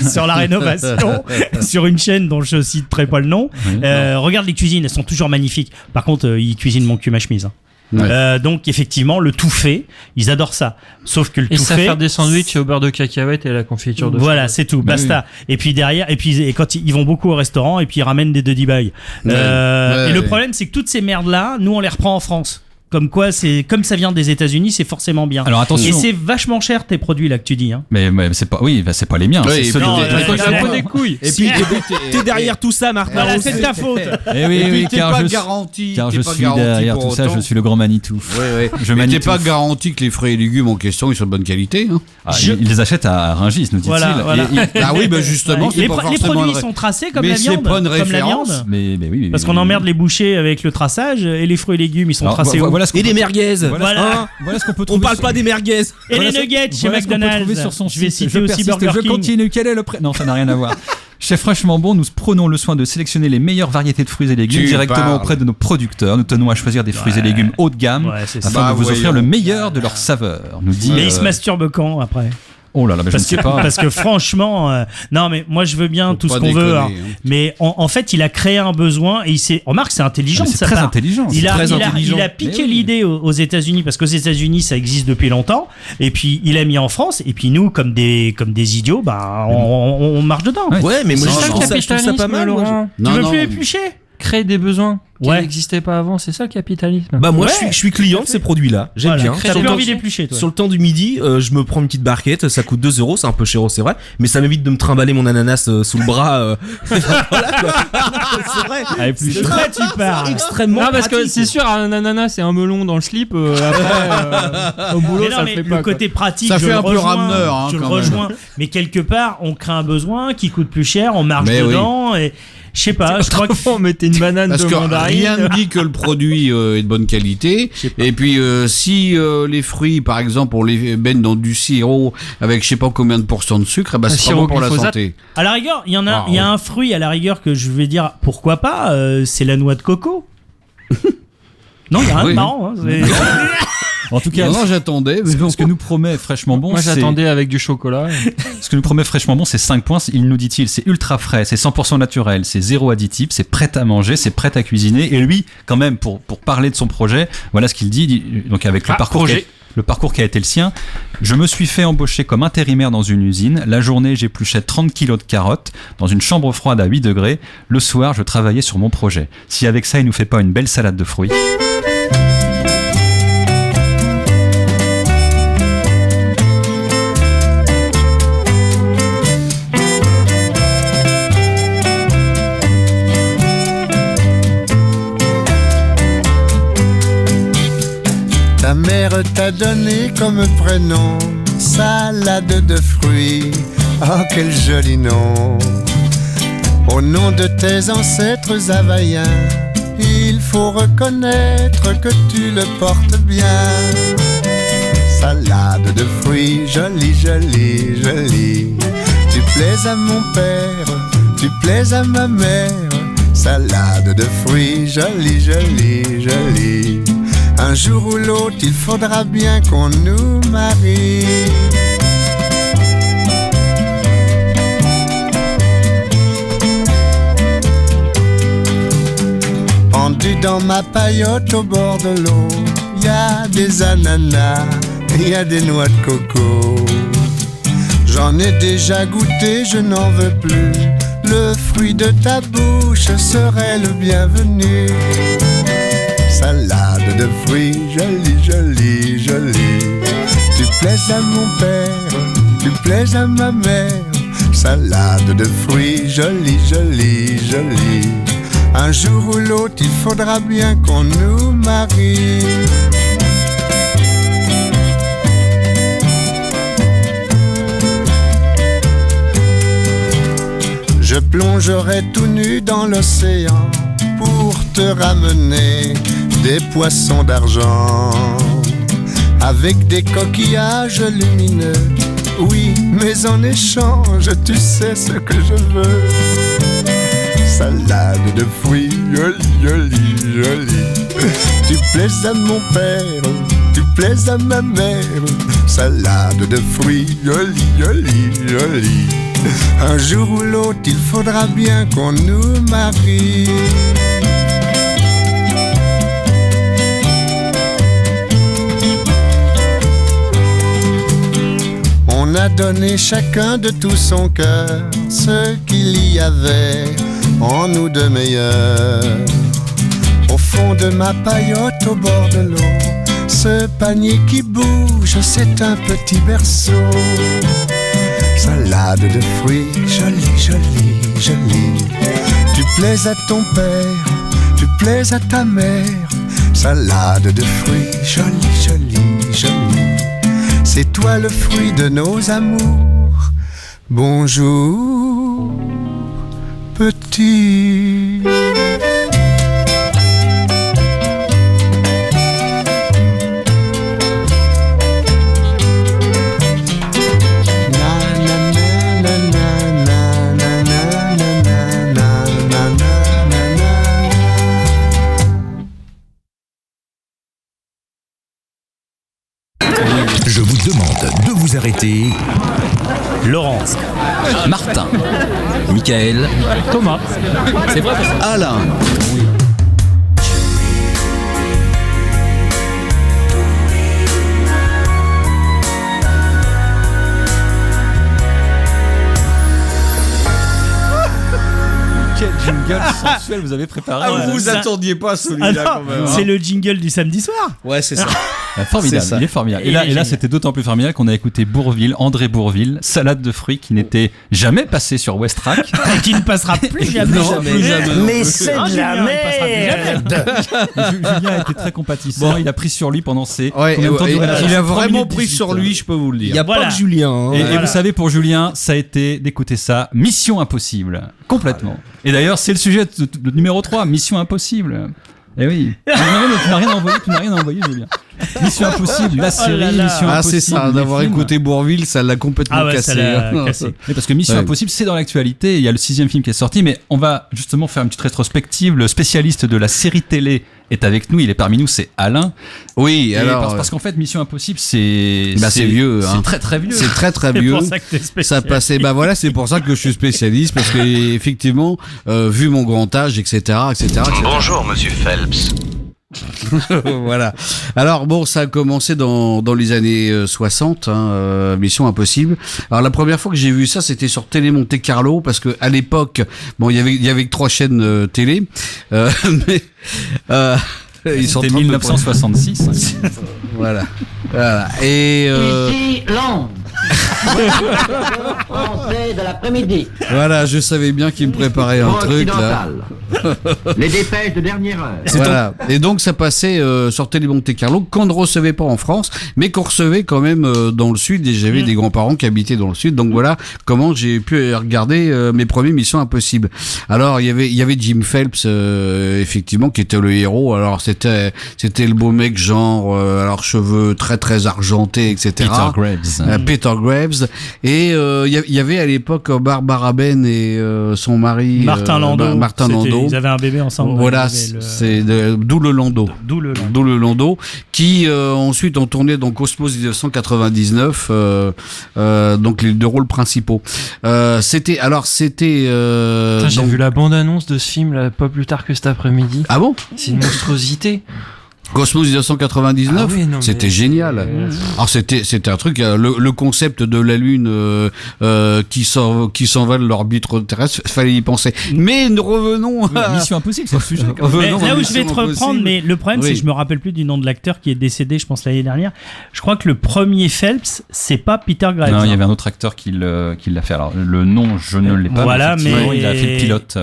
sur la rénovation, sur une chaîne dont je citerai pas le nom. Regarde les cuisines, elles sont toujours magnifiques. Par contre, ils cuisinent mon cul ma chemise. Hein. Ouais. Donc effectivement, le tout fait, ils adorent ça. Sauf que le tout fait, faire des sandwichs au beurre de cacahuète et à la confiture de voilà, c'est tout, basta. Oui. Et puis derrière, et quand ils vont beaucoup au restaurant, et puis ils ramènent des Duddy Bye. Et le problème, c'est que toutes ces merdes là, nous on les reprend en France. Comme quoi, comme ça vient des États-Unis, c'est forcément bien. Alors attention. Et c'est vachement cher tes produits là que tu dis. Hein. Mais c'est pas, c'est pas les miens. Oui, c'est un peu des couilles. Et puis t'es derrière tout ça, Martin. Voilà, c'est de ta faute. Et oui, t'es pas garanti. Car je suis derrière tout ça, je suis le grand Manitou. Mais t'es pas garanti que les fruits et légumes en question ils sont de bonne qualité. Ils les achètent à Rungis, nous dit-il. Ah oui, justement, c'est pas forcément. Les produits sont tracés comme la viande. Comme la viande. Mais oui. Parce qu'on emmerde les bouchers avec le traçage et les fruits et légumes ils sont tracés. Et les merguez. Voilà ce qu'on peut trouver. On parle pas des merguez. Et les nuggets chez McDonald's. Je vais citer aussi Burger King. Je continue. Quel est le prix ? Non, ça n'a rien à voir. Chez Fraîchement Bon, nous prenons le soin de sélectionner les meilleures variétés de fruits et légumes directement auprès de nos producteurs. Nous tenons à choisir des fruits et légumes haut de gamme afin de vous offrir le meilleur de leurs saveurs. Nous dit. Mais ils se masturbent quand après ? Oh là là, mais je ne sais pas. Parce que franchement, non mais moi je veux bien tout ce qu'on veut, hein. Mais en fait il a créé un besoin et il s'est. Remarque, c'est intelligent. C'est très intelligent. Il a piqué l'idée aux États-Unis parce qu'aux États-Unis ça existe depuis longtemps et puis il a mis en France et puis nous comme des idiots, bah on marche dedans. Ouais, mais moi je trouve ça pas mal. Tu veux plus éplucher ? Créer des besoins qui n'existaient pas avant, c'est ça le capitalisme. Bah moi je suis client de ces produits-là, j'aime bien. T'as plus envie d'éplucher toi. Sur le temps du midi, je me prends une petite barquette, ça coûte 2 €, c'est un peu cher, c'est vrai, mais ça m'évite de me trimballer mon ananas sous le bras. Voilà quoi. C'est vrai. C'est vrai, tu parles. Extrêmement. Non parce que c'est sûr, un ananas et un melon dans le slip. Après, au boulot, ça le fait pas. Le côté pratique, ça fait un peu rameneur. Je le rejoins. Mais quelque part, on crée un besoin qui coûte plus cher, on marche dedans et. Je sais pas, je crois qu'on mettait une banane de mandarine. Parce que rien ne dit que le produit est de bonne qualité. Et puis, si les fruits, par exemple, on les baigne dans du sirop avec je sais pas combien de pourcents de sucre, bah, c'est pas bon pour la santé. À la rigueur, il y a un fruit à la rigueur que je vais dire, pourquoi pas, c'est la noix de coco. Non, il y a rien de marrant. Hein, en tout cas, non, j'attendais. Ce que nous promet Fraîchement Bon, moi j'attendais avec du chocolat. Ce que nous promet Fraîchement Bon, c'est 5 points. Il nous dit-il, c'est ultra frais, c'est 100% naturel, c'est zéro additif, c'est prêt à manger, c'est prêt à cuisiner. Et lui, quand même, pour parler de son projet, voilà ce qu'il dit. Donc avec le parcours. le parcours qui a été le sien. Je me suis fait embaucher comme intérimaire dans une usine. La journée, j'épluchais 30 kilos de carottes dans une chambre froide à 8 degrés. Le soir, je travaillais sur mon projet. Si avec ça, il nous fait pas une belle salade de fruits. Ta mère t'a donné comme prénom salade de fruits. Oh, quel joli nom! Au nom de tes ancêtres havaïens, il faut reconnaître que tu le portes bien. Salade de fruits, jolie, jolie, jolie. Tu plais à mon père, tu plais à ma mère. Salade de fruits, jolie, jolie, jolie. Un jour ou l'autre, il faudra bien qu'on nous marie. Pendu dans ma paillote au bord de l'eau, y a des ananas, y a des noix de coco. J'en ai déjà goûté, je n'en veux plus. Le fruit de ta bouche serait le bienvenu. Salade de fruits, jolie, jolie, jolie. Tu plais à mon père, tu plais à ma mère. Salade de fruits, jolie, jolie, jolie. Un jour ou l'autre, il faudra bien qu'on nous marie. Je plongerai tout nu dans l'océan pour te ramener des poissons d'argent avec des coquillages lumineux. Oui, mais en échange, tu sais ce que je veux. Salade de fruits, jolie, jolie, jolie. Tu plais à mon père, tu plais à ma mère. Salade de fruits, jolie, jolie, jolie. Un jour ou l'autre, il faudra bien qu'on nous marie. On a donné chacun de tout son cœur ce qu'il y avait en nous de meilleur. Au fond de ma paillote au bord de l'eau, ce panier qui bouge, c'est un petit berceau. Salade de fruits, jolie, jolie, jolie. Tu plais à ton père, tu plais à ta mère. Salade de fruits, jolie, jolie, jolie. C'est toi le fruit de nos amours. Bonjour, petit. Je vous demande de vous arrêter. Laurence, Martin, Michael, Thomas. C'est vrai parce que Alain. Quel jingle sensuel vous avez préparé. Ah, vous vous attendiez pas à celui-là quand même. C'est le jingle du samedi soir. Ouais, c'est ça. Formidable, C'est ça. il est formidable. Il Et est là, génial. c'était d'autant plus formidable qu'on a écouté Bourvil, André Bourvil, salade de fruits qui n'était jamais passé sur West Track. Et qui ne passera plus jamais. Non, plus jamais. Mais c'est de la merde. Julien a été très compatissant, il a pris sur lui pendant ces... Ouais, combien de temps durait la il a chanson? 3 vraiment minutes pris 18. sur lui, je peux vous le dire. il n'y a Voilà. pas que Julien. Hein. Et Voilà. vous savez, pour Julien, ça a été d'écouter ça, Mission Impossible, complètement. Et d'ailleurs, c'est le sujet de numéro 3, Mission Impossible. Eh oui. Non, mais tu n'as rien envoyé, Julien. Mission Impossible, la série, là là. Mission Ah, Impossible. c'est ça, les d'avoir films. écouté Bourvil, ça l'a complètement Ah ouais, cassé. ça l'a cassé. Oui, parce que Mission Ouais. Impossible, c'est dans l'actualité. Il y a le 6e film qui est sorti, mais on va justement faire une petite rétrospective. Le spécialiste de la série télé est avec nous. Il est parmi nous, c'est Alain. Oui, Et alors. parce qu'en fait, Mission Impossible, c'est c'est vieux, hein. C'est très très vieux. C'est très très C'est vieux. pour ça que t'es spécial. Ça passait, bah voilà, c'est pour ça que je suis spécialiste, parce que effectivement, vu mon grand âge, etc., etc., etc. Bonjour, monsieur Phelps. Voilà. Alors bon, ça a commencé dans les années 60, Mission Impossible. Alors la première fois que j'ai vu ça, c'était sur Télé Monte Carlo, parce que à l'époque, bon, il y avait que 3 chaînes télé, mais c'était 1966. Voilà. Et Ici Londres. Français de l'après-midi. Voilà, je savais bien qu'il me préparait un truc là. Les dépêches de dernière heure. Voilà. Et donc ça passait sur Télé Monte Carlo qu'on ne recevait pas en France, mais qu'on recevait quand même dans le sud. Et j'avais des grands-parents qui habitaient dans le sud. Donc voilà comment j'ai pu regarder mes premières Missions Impossibles. Alors il y avait Jim Phelps effectivement qui était le héros. Alors c'était le beau mec genre alors cheveux très très argentés, etc. Peter Graves. Et il y avait à l'époque Barbara Ben et son mari Martin Landau. Martin Landau. Ils avaient un bébé ensemble. Voilà, c'est d'où le Landau. D'où le Landau, qui ensuite ont tourné dans Cosmos 1999, donc les 2 rôles principaux. C'était. J'ai vu la bande-annonce de ce film là, pas plus tard que cet après-midi. Ah bon? C'est une monstruosité. Cosmos 1999, c'était génial. Alors c'était un truc, le concept de la Lune qui s'envole de l'orbite terrestre, fallait y penser. Mais nous revenons à Mission Impossible, c'est le sujet. Là où je vais te reprendre, mais le problème c'est que je me rappelle plus du nom de l'acteur qui est décédé, je pense l'année dernière. Je crois que le premier Phelps, c'est pas Peter Graves. Non, il y avait un autre acteur qui l'a fait. Alors le nom, je ne l'ai pas. Voilà, mais il a fait le pilote.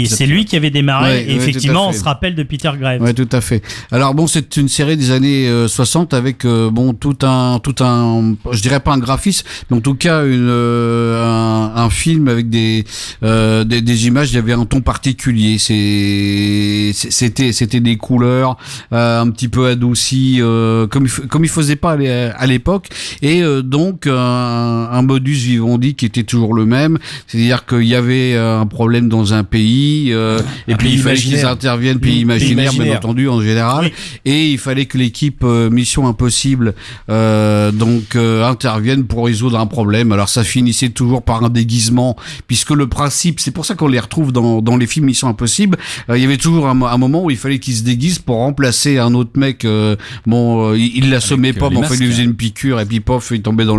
C'est lui qui avait démarré. Et effectivement, on se rappelle de Peter Graves. Ouais, tout à fait. Alors bon, c'est une série des années 60 avec tout un je dirais pas un graphisme, mais en tout cas un film avec des images. Il y avait un ton particulier. C'était des couleurs un petit peu adoucies comme il faisait pas à l'époque, et donc un modus vivendi qui était toujours le même, c'est-à-dire qu'il y avait un problème dans un pays et puis il fallait qu'ils interviennent, pays imaginaire bien entendu en général, et il fallait que l'équipe Mission Impossible intervienne pour résoudre un problème. Alors ça finissait toujours par un déguisement, puisque le principe, c'est pour ça qu'on les retrouve dans les films Mission Impossible, il y avait toujours un moment où il fallait qu'ils se déguisent pour remplacer un autre mec. Il l'assommait pas, mais enfin il lui faisait une piqûre et puis pof, il tombait dans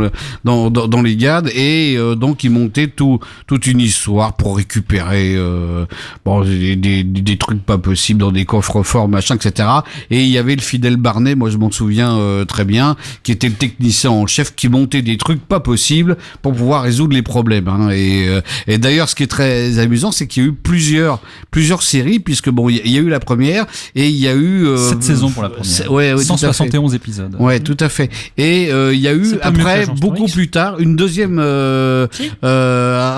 les gardes, et donc il montait toute une histoire pour récupérer des trucs pas possibles dans des coffres forts, machin, etc. Et il y avait le fidèle Barnet, moi je m'en souviens très bien, qui était le technicien en chef, qui montait des trucs pas possibles pour pouvoir résoudre les problèmes. Et d'ailleurs, ce qui est très amusant, c'est qu'il y a eu plusieurs séries, puisque bon, il y a eu la première et il y a eu 7 saisons pour la première. 171 épisodes. Ouais, tout à fait. Et il y a eu après beaucoup plus tard un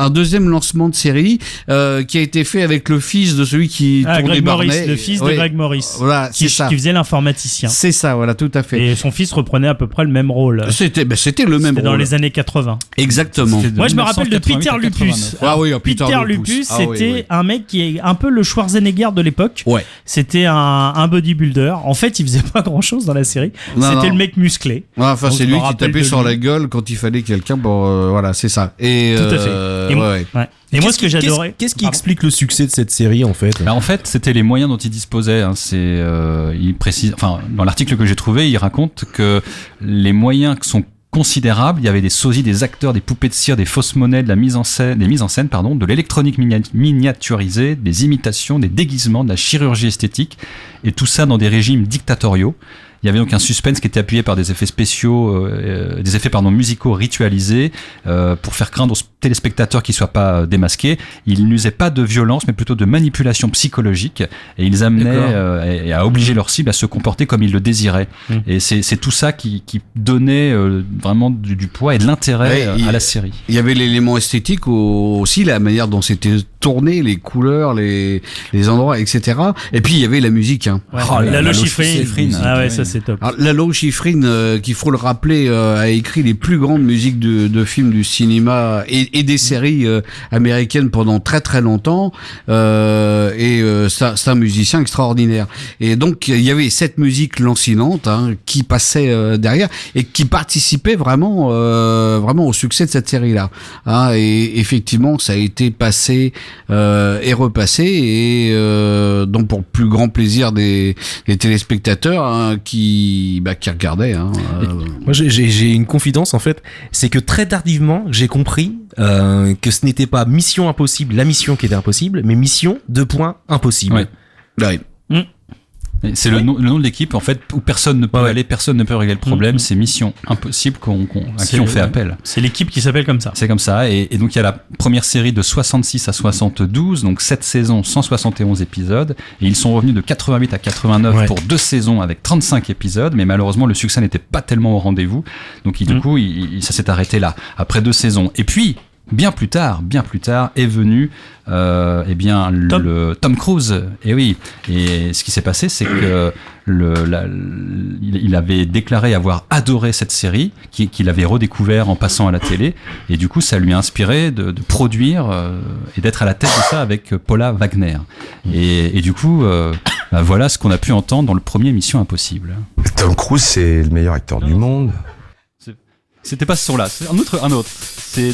deuxième lancement de série qui a été fait avec le fils de celui qui tournait Greg Barnet. Morris, le fils de Greg Morris. Voilà, qui faisait l'informaticien. C'est ça, voilà, tout à fait. Et son fils reprenait à peu près le même rôle. C'était le même rôle. C'était dans les années 80. Exactement. Moi, je me rappelle de Peter Lupus. Ah oui, Peter Lupus, c'était oui. un mec qui est un peu le Schwarzenegger de l'époque. Ouais. C'était un bodybuilder. En fait, il faisait pas grand chose dans la série. C'était le mec musclé. Enfin, c'est lui qui tapait sur la gueule quand il fallait quelqu'un. Bon, voilà, c'est ça. Et tout à fait. Et moi, ce que j'adorais. Qu'est-ce qui explique le succès de cette série, en fait? En fait, c'était les moyens dont il disposait. Il précise, dans l'article que j'ai trouvé, il raconte que les moyens sont considérables. Il y avait des sosies, des acteurs, des poupées de cire, des fausses monnaies, des mises en scène, de l'électronique miniaturisée, des imitations, des déguisements, de la chirurgie esthétique, et tout ça dans des régimes dictatoriaux. Il y avait donc un suspense qui était appuyé par des effets spéciaux, musicaux ritualisés, pour faire craindre aux téléspectateurs qu'ils soient pas démasqués. Ils n'usaient pas de violence, mais plutôt de manipulation psychologique, et ils amenaient à obliger leur cible à se comporter comme ils le désiraient. Et c'est tout ça qui donnait vraiment du poids et de l'intérêt à la série. Il y avait l'élément esthétique aussi, la manière dont c'était tourné, les couleurs, les endroits, etc. Et puis il y avait la musique. Lalo Schifrin. Ah ouais, ça c'est top. Alors, Lalo Schifrin, qu'il faut le rappeler, a écrit les plus grandes musiques de films du cinéma et des séries américaines pendant très très longtemps. C'est un musicien extraordinaire. Et donc il y avait cette musique lancinante qui passait derrière et qui participait vraiment au succès de cette série-là. Et effectivement, ça a été passé est repassé et donc pour plus grand plaisir des téléspectateurs hein, qui regardaient. Hein, Moi, j'ai une confidence en fait, c'est que très tardivement j'ai compris que ce n'était pas Mission Impossible, la mission qui était impossible, mais Mission impossible. Ouais. Ouais. Et c'est le nom de l'équipe en fait où personne ne peut aller, personne ne peut régler le problème. C'est Mission Impossible à qui on fait appel. C'est l'équipe qui s'appelle comme ça. C'est comme ça. Et donc il y a la première série de 66 à 72, donc 7 saisons, 171 épisodes. Et ils sont revenus de 88 à 89 pour 2 saisons avec 35 épisodes. Mais malheureusement le succès n'était pas tellement au rendez-vous. Donc du coup ça s'est arrêté là après 2 saisons. Et puis bien plus tard est venu Tom Cruise. Et oui. Et ce qui s'est passé, c'est que il avait déclaré avoir adoré cette série, qu'il avait redécouvert en passant à la télé. Et du coup, ça lui a inspiré de produire et d'être à la tête de ça avec Paula Wagner. Et du coup, voilà ce qu'on a pu entendre dans le premier Mission Impossible. Tom Cruise, c'est le meilleur acteur du monde. C'était pas ce son-là, c'est un autre.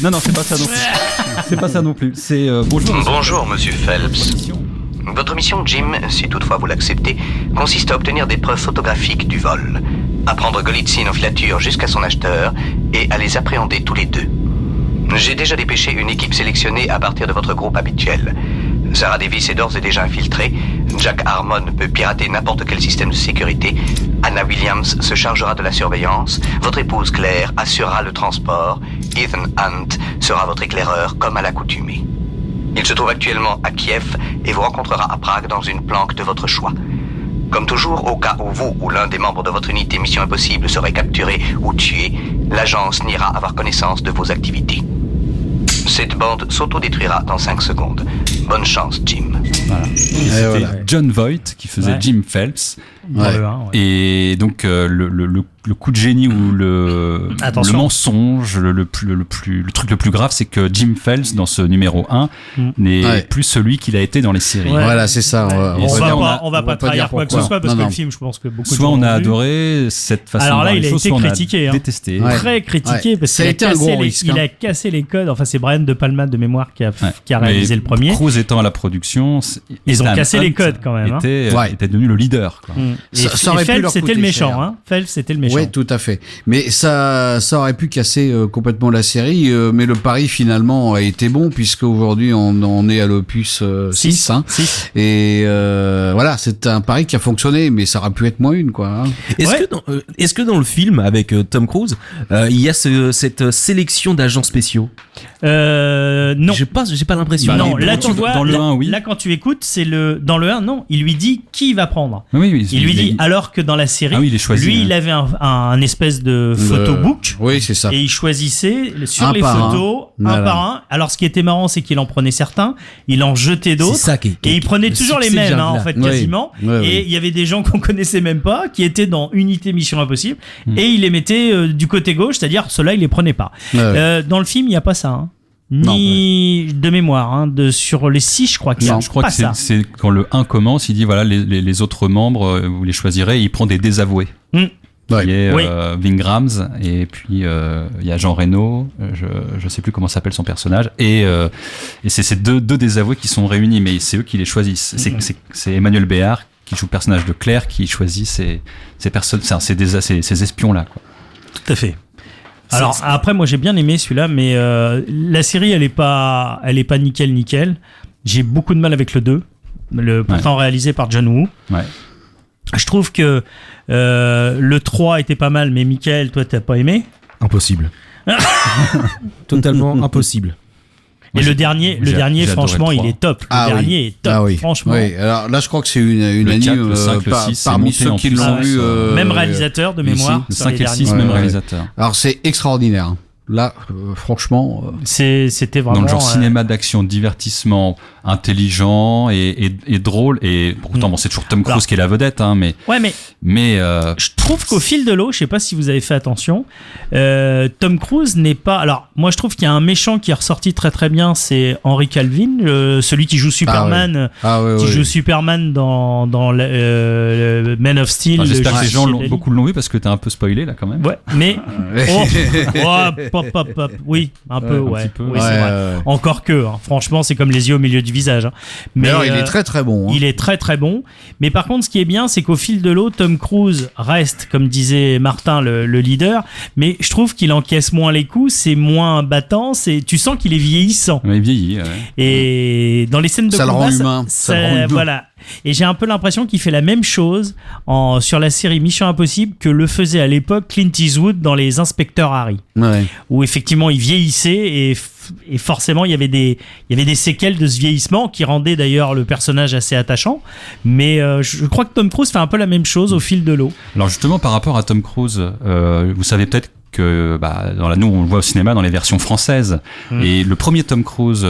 Non, c'est pas ça non plus. C'est pas ça non plus. C'est bonjour. Bonjour, monsieur Phelps. Votre mission, Jim, si toutefois vous l'acceptez, consiste à obtenir des preuves photographiques du vol, à prendre Golitsyn en filature jusqu'à son acheteur et à les appréhender tous les deux. J'ai déjà dépêché une équipe sélectionnée à partir de votre groupe habituel. Sarah Davis est d'ores et déjà infiltrée. Jack Harmon peut pirater n'importe quel système de sécurité. Anna Williams se chargera de la surveillance. Votre épouse Claire assurera le transport. Ethan Hunt sera votre éclaireur comme à l'accoutumée. Il se trouve actuellement à Kiev et vous rencontrera à Prague dans une planque de votre choix. Comme toujours, au cas où vous ou l'un des membres de votre unité Mission Impossible serait capturé ou tué, l'agence n'ira avoir connaissance de vos activités. Cette bande s'autodétruira dans 5 secondes. Bonne chance, Jim. Voilà. C'était John Voight qui faisait Jim Phelps. Et donc le coup de génie ou le mensonge, le truc le plus grave, c'est que Jim Phelps dans ce numéro 1 n'est plus celui qu'il a été dans les séries. Voilà, c'est ça. On va pas trahir quoi que ce soit parce que le film, je pense que beaucoup de gens soit on a l'ont vu. adoré cette façon alors là, de voir les choses, il a été critiqué, détesté. Très critiqué parce qu'il a cassé les codes. Enfin, c'est Brian De Palma de mémoire qui a réalisé le premier. Cruise étant à la production, ils ont cassé les codes quand même. Était devenu le leader. Et Phelps c'était le méchant. Phelps c'était le méchant. Oui, tout à fait. Mais ça aurait pu casser complètement la série, mais le pari finalement a été bon puisque aujourd'hui on est à l'opus 6. Et voilà, c'est un pari qui a fonctionné, mais ça aurait pu être moins une quoi. Est-ce que dans le film avec Tom Cruise, il y a cette sélection d'agents spéciaux? Non. J'ai pas l'impression. Non, là tu vois, dans le 1, oui. Là quand tu écoutes, dans le 1, non, il lui dit qui il va prendre. Oui, il lui dit, alors que dans la série, il avait un espèce de photobook. Oui, c'est ça. Et il choisissait sur les photos, un par un. Alors ce qui était marrant, c'est qu'il en prenait certains, il en jetait d'autres. Et il prenait toujours les mêmes, en fait, quasiment. Et il y avait des gens qu'on connaissait même pas, qui étaient dans Unité Mission Impossible, et il les mettait du côté gauche, c'est-à-dire ceux-là, il les prenait pas. Dans le film, il n'y a pas ça. Ni de mémoire, sur les 6, je crois qu'il y a. Je crois que c'est quand le 1 commence, il dit voilà, les autres membres, vous les choisirez, et il prend des désavoués. Qui est Vingrams, et puis il y a Jean Reno, je sais plus comment s'appelle son personnage, et c'est ces deux désavoués qui sont réunis, mais c'est eux qui les choisissent. C'est Emmanuel Béard qui joue le personnage de Claire qui choisit ces personnes, ces espions-là, quoi. Tout à fait. Alors après, moi j'ai bien aimé celui-là, mais la série elle est pas nickel. J'ai beaucoup de mal avec le 2, pourtant réalisé par John Woo. Je trouve que le 3 était pas mal, mais Michael, toi t'as pas aimé? Impossible. Totalement impossible. Et le dernier, franchement, il est top. Le dernier est top, franchement. Oui. Alors là, je crois que c'est unanime parmi ceux qui l'ont vu. Même réalisateur de mémoire. Le 5 et le 6, même réalisateur. Alors c'est extraordinaire. Là, franchement, c'était vraiment dans le genre cinéma d'action, divertissement, intelligent et drôle. Et pourtant, bon, c'est toujours Tom Cruise qui est la vedette, hein, mais je trouve qu'au fil de l'eau, je sais pas si vous avez fait attention, Tom Cruise n'est pas. Alors, moi, je trouve qu'il y a un méchant qui est ressorti très très bien, c'est Henry Cavill, celui qui joue Superman, joue Superman dans Man of Steel. J'espère que les gens beaucoup l'ont vu parce que t'as un peu spoilé là quand même. Ouais, mais pop. Oui, un peu, ouais. Un petit peu. Oui, c'est vrai. Encore que, hein. Franchement, c'est comme les yeux au milieu du visage. Hein. Mais alors, il est très très bon. Hein. Il est très très bon. Mais par contre, ce qui est bien, c'est qu'au fil de l'eau, Tom Cruise reste, comme disait Martin, le leader. Mais je trouve qu'il encaisse moins les coups, c'est moins battant. Tu sens qu'il est vieillissant. Il vieillit. Ouais. Et dans les scènes de combat, ça le rend humain. Voilà. Et j'ai un peu l'impression qu'il fait la même chose sur la série Mission Impossible que le faisait à l'époque Clint Eastwood dans Les Inspecteurs Harry. Ouais. Où effectivement il vieillissait et forcément il y avait des séquelles de ce vieillissement qui rendaient d'ailleurs le personnage assez attachant. Mais je crois que Tom Cruise fait un peu la même chose au fil de l'eau. Alors justement par rapport à Tom Cruise, vous savez peut-être que nous on le voit au cinéma dans les versions françaises et le premier Tom Cruise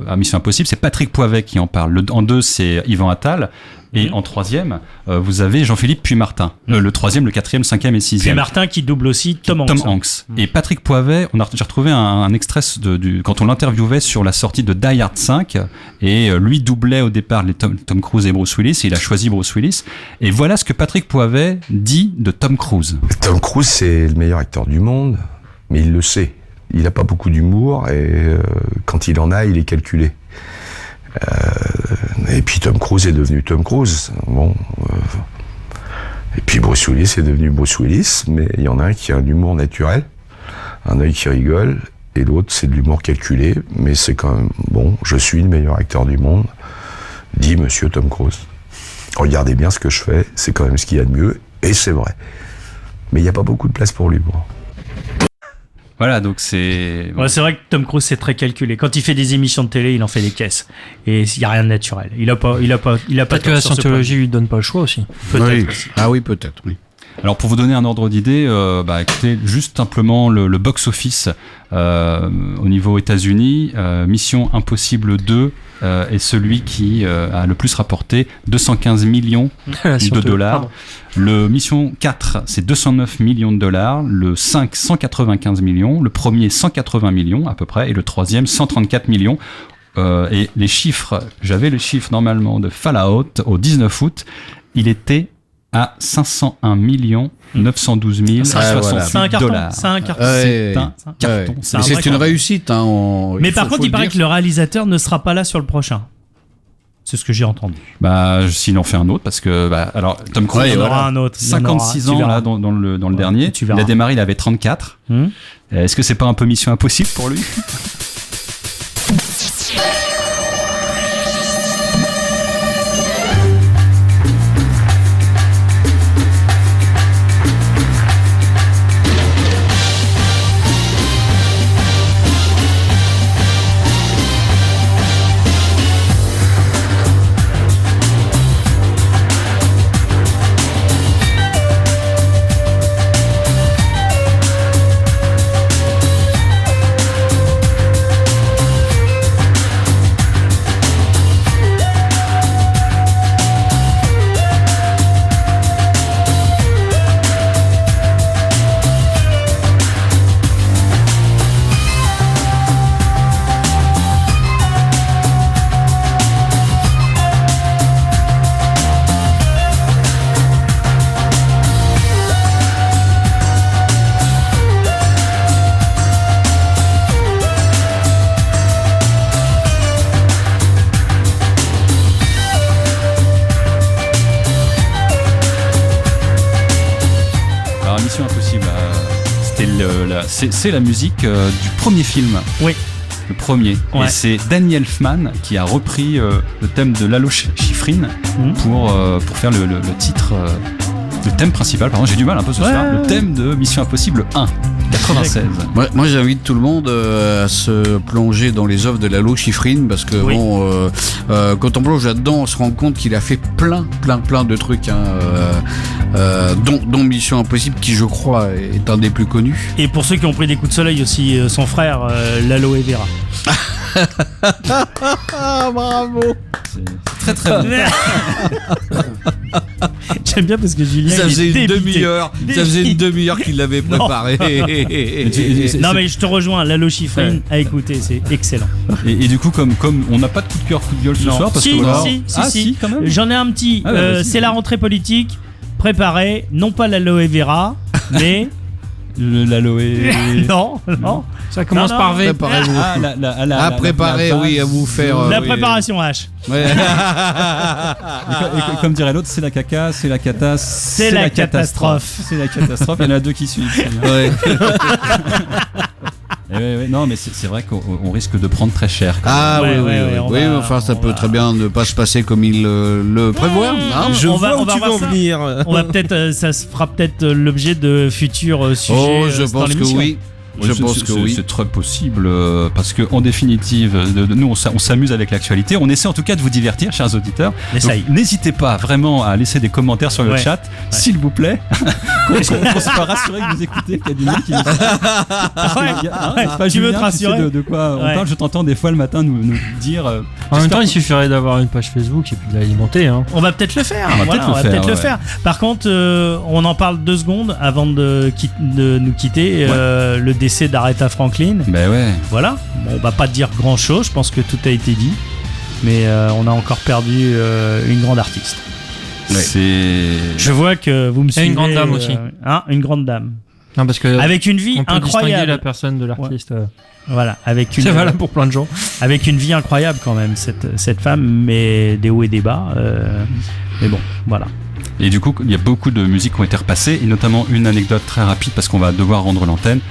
à Mission Impossible, c'est Patrick Poivet qui en parle. En 2 c'est Yvan Attal et en 3e vous avez Jean-Philippe Puy-Martin. Le 3e, le 4e, 5e et 6e. Puy-Martin qui double aussi Tom Hanks. Et Patrick Poivet, j'ai retrouvé un extrait quand on l'interviewait sur la sortie de Die Hard 5 et lui doublait au départ les Tom Cruise et Bruce Willis et il a choisi Bruce Willis. Et voilà ce que Patrick Poivet dit de Tom Cruise. Tom Cruise, c'est le meilleur acteur du monde, mais il le sait. Il n'a pas beaucoup d'humour et quand il en a, il est calculé. Et puis Tom Cruise est devenu Tom Cruise. Et puis Bruce Willis est devenu Bruce Willis, mais il y en a un qui a un humour naturel, un œil qui rigole, et l'autre c'est de l'humour calculé, mais c'est quand même je suis le meilleur acteur du monde, dit Monsieur Tom Cruise. Regardez bien ce que je fais, c'est quand même ce qu'il y a de mieux, et c'est vrai. Mais il n'y a pas beaucoup de place pour l'humour. Voilà, donc c'est... Ouais, c'est vrai que Tom Cruise c'est très calculé. Quand il fait des émissions de télé, il en fait des caisses. Et il n'y a rien de naturel. Il a pas peut-être que la scientologie lui donne pas le choix aussi. Peut-être aussi. Ah oui, peut-être, oui. Alors pour vous donner un ordre d'idée, écoutez, juste simplement le box-office au niveau États-Unis, Mission Impossible 2 est celui qui a le plus rapporté, 215 millions de dollars. Pardon. Le Mission 4, c'est 209 millions de dollars. Le 5, 195 millions. Le premier, 180 millions à peu près. Et le troisième, 134 millions. Et les chiffres, j'avais le chiffre normalement de Fallout au 19 août. Il était à 501 912 068 dollars. C'est un carton. C'est un carton. C'est une réussite. Hein, mais par contre, il paraît que le réalisateur ne sera pas là sur le prochain. C'est ce que j'ai entendu. S'il en fait un autre, parce que alors Tom Cruise, il y en aura un autre. 56 ans là dans le dernier. Il a démarré, il avait 34. Est-ce que c'est pas un peu Mission Impossible pour lui? C'est la musique du premier film. Oui. Le premier. Ouais. Et c'est Danny Elfman qui a repris le thème de Lalo Schifrin pour faire le titre, le thème principal. Pardon, j'ai du mal un peu ce soir. Le thème de Mission Impossible 1. 96. Moi j'invite tout le monde à se plonger dans les œuvres de Lalo Schifrin parce que quand on plonge là-dedans on se rend compte qu'il a fait plein de trucs dont Mission Impossible qui je crois est un des plus connus. Et pour ceux qui ont pris des coups de soleil aussi son frère Lalo Evera. Bravo. C'est très très bon. J'aime bien parce que Julien. Ça faisait il est une débité. demi-heure. Ça faisait une demi-heure qu'il l'avait préparé. Non mais je te rejoins, Lalo Schifrin à écouter, c'est excellent. Et du coup, comme on n'a pas de coup de cœur, coup de gueule ce soir, parce si, que voilà. si, quand même. J'en ai un petit. Ah, bah, vas-y. C'est la rentrée politique. Préparez, non pas l'aloe vera, mais l'aloe. non. Ça commence Non, par V. Préparez-vous. À préparer, oui, à vous faire. la oui. préparation H. Ouais. Et comme dirait l'autre, c'est la caca, c'est la cata, c'est la catastrophe. C'est la catastrophe, il y en a deux qui suivent. c'est bien. Ouais. Ouais, non, mais c'est vrai qu'on risque de prendre très cher. Ah Ouais, oui, ouais, mais enfin, ça peut très bien ne pas se passer comme il le prévoit. Hein. Je vois où tu veux en ça. venir. On va peut-être, ça se fera peut-être l'objet de futurs sujets. Oh, je dans pense que l'émission. oui. Je pense que oui. C'est très possible parce que en définitive, nous on s'amuse avec l'actualité. On essaie en tout cas de vous divertir, chers auditeurs. Donc, n'hésitez pas vraiment à laisser des commentaires sur le chat, s'il vous plaît, qu'on soit rassuré que vous écoutez. Qu'il y a du monde qui. Tu veux te rassurer de quoi on parle. Je t'entends des fois le matin nous dire. En même temps, il suffirait d'avoir une page Facebook et puis de l'alimenter. Hein. On va peut-être le faire. On va peut-être le faire. Par contre, on en parle 2 secondes avant de nous quitter. Le décès d'Aretha Franklin. Ben ouais. Voilà. Bon, on va pas dire grand chose. Je pense que tout a été dit. Mais on a encore perdu une grande artiste. Ouais. Je vois que vous me suivez. Et une grande dame aussi. Une grande dame. Non, parce que avec une vie on peut incroyable. distinguer la personne de l'artiste. Voilà, avec une. C'est valable pour plein de gens. Avec une vie incroyable quand même cette femme, mais des hauts et des bas. Mais bon, voilà. Et du coup, il y a beaucoup de musiques qui ont été repassées, et notamment une anecdote très rapide parce qu'on va devoir rendre l'antenne.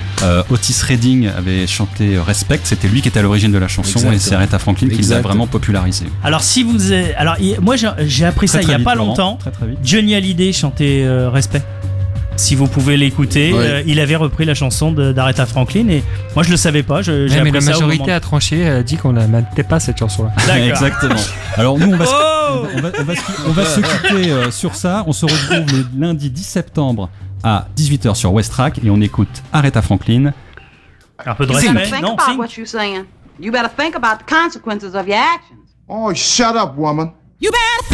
Otis Redding avait chanté Respect, c'était lui qui était à l'origine de la chanson. Exactement. Et c'est Aretha Franklin qui l'a vraiment popularisé. Alors moi j'ai appris ça il y a pas longtemps. Très vite. Johnny Hallyday chantait Respect. Si vous pouvez l'écouter, il avait repris la chanson d'Aretha Franklin et moi je le savais pas. J'ai appris mais la ça majorité a tranché, elle a dit qu'on la mettait pas cette chanson-là. Exactement. Alors nous on va se quitter sur ça. On se retrouve le lundi 10 septembre à 18h sur West Track et on écoute Aretha Franklin. Un peu de respect. Think about what you're saying. You better think about the consequences of your actions. Oh, shut up, woman. You better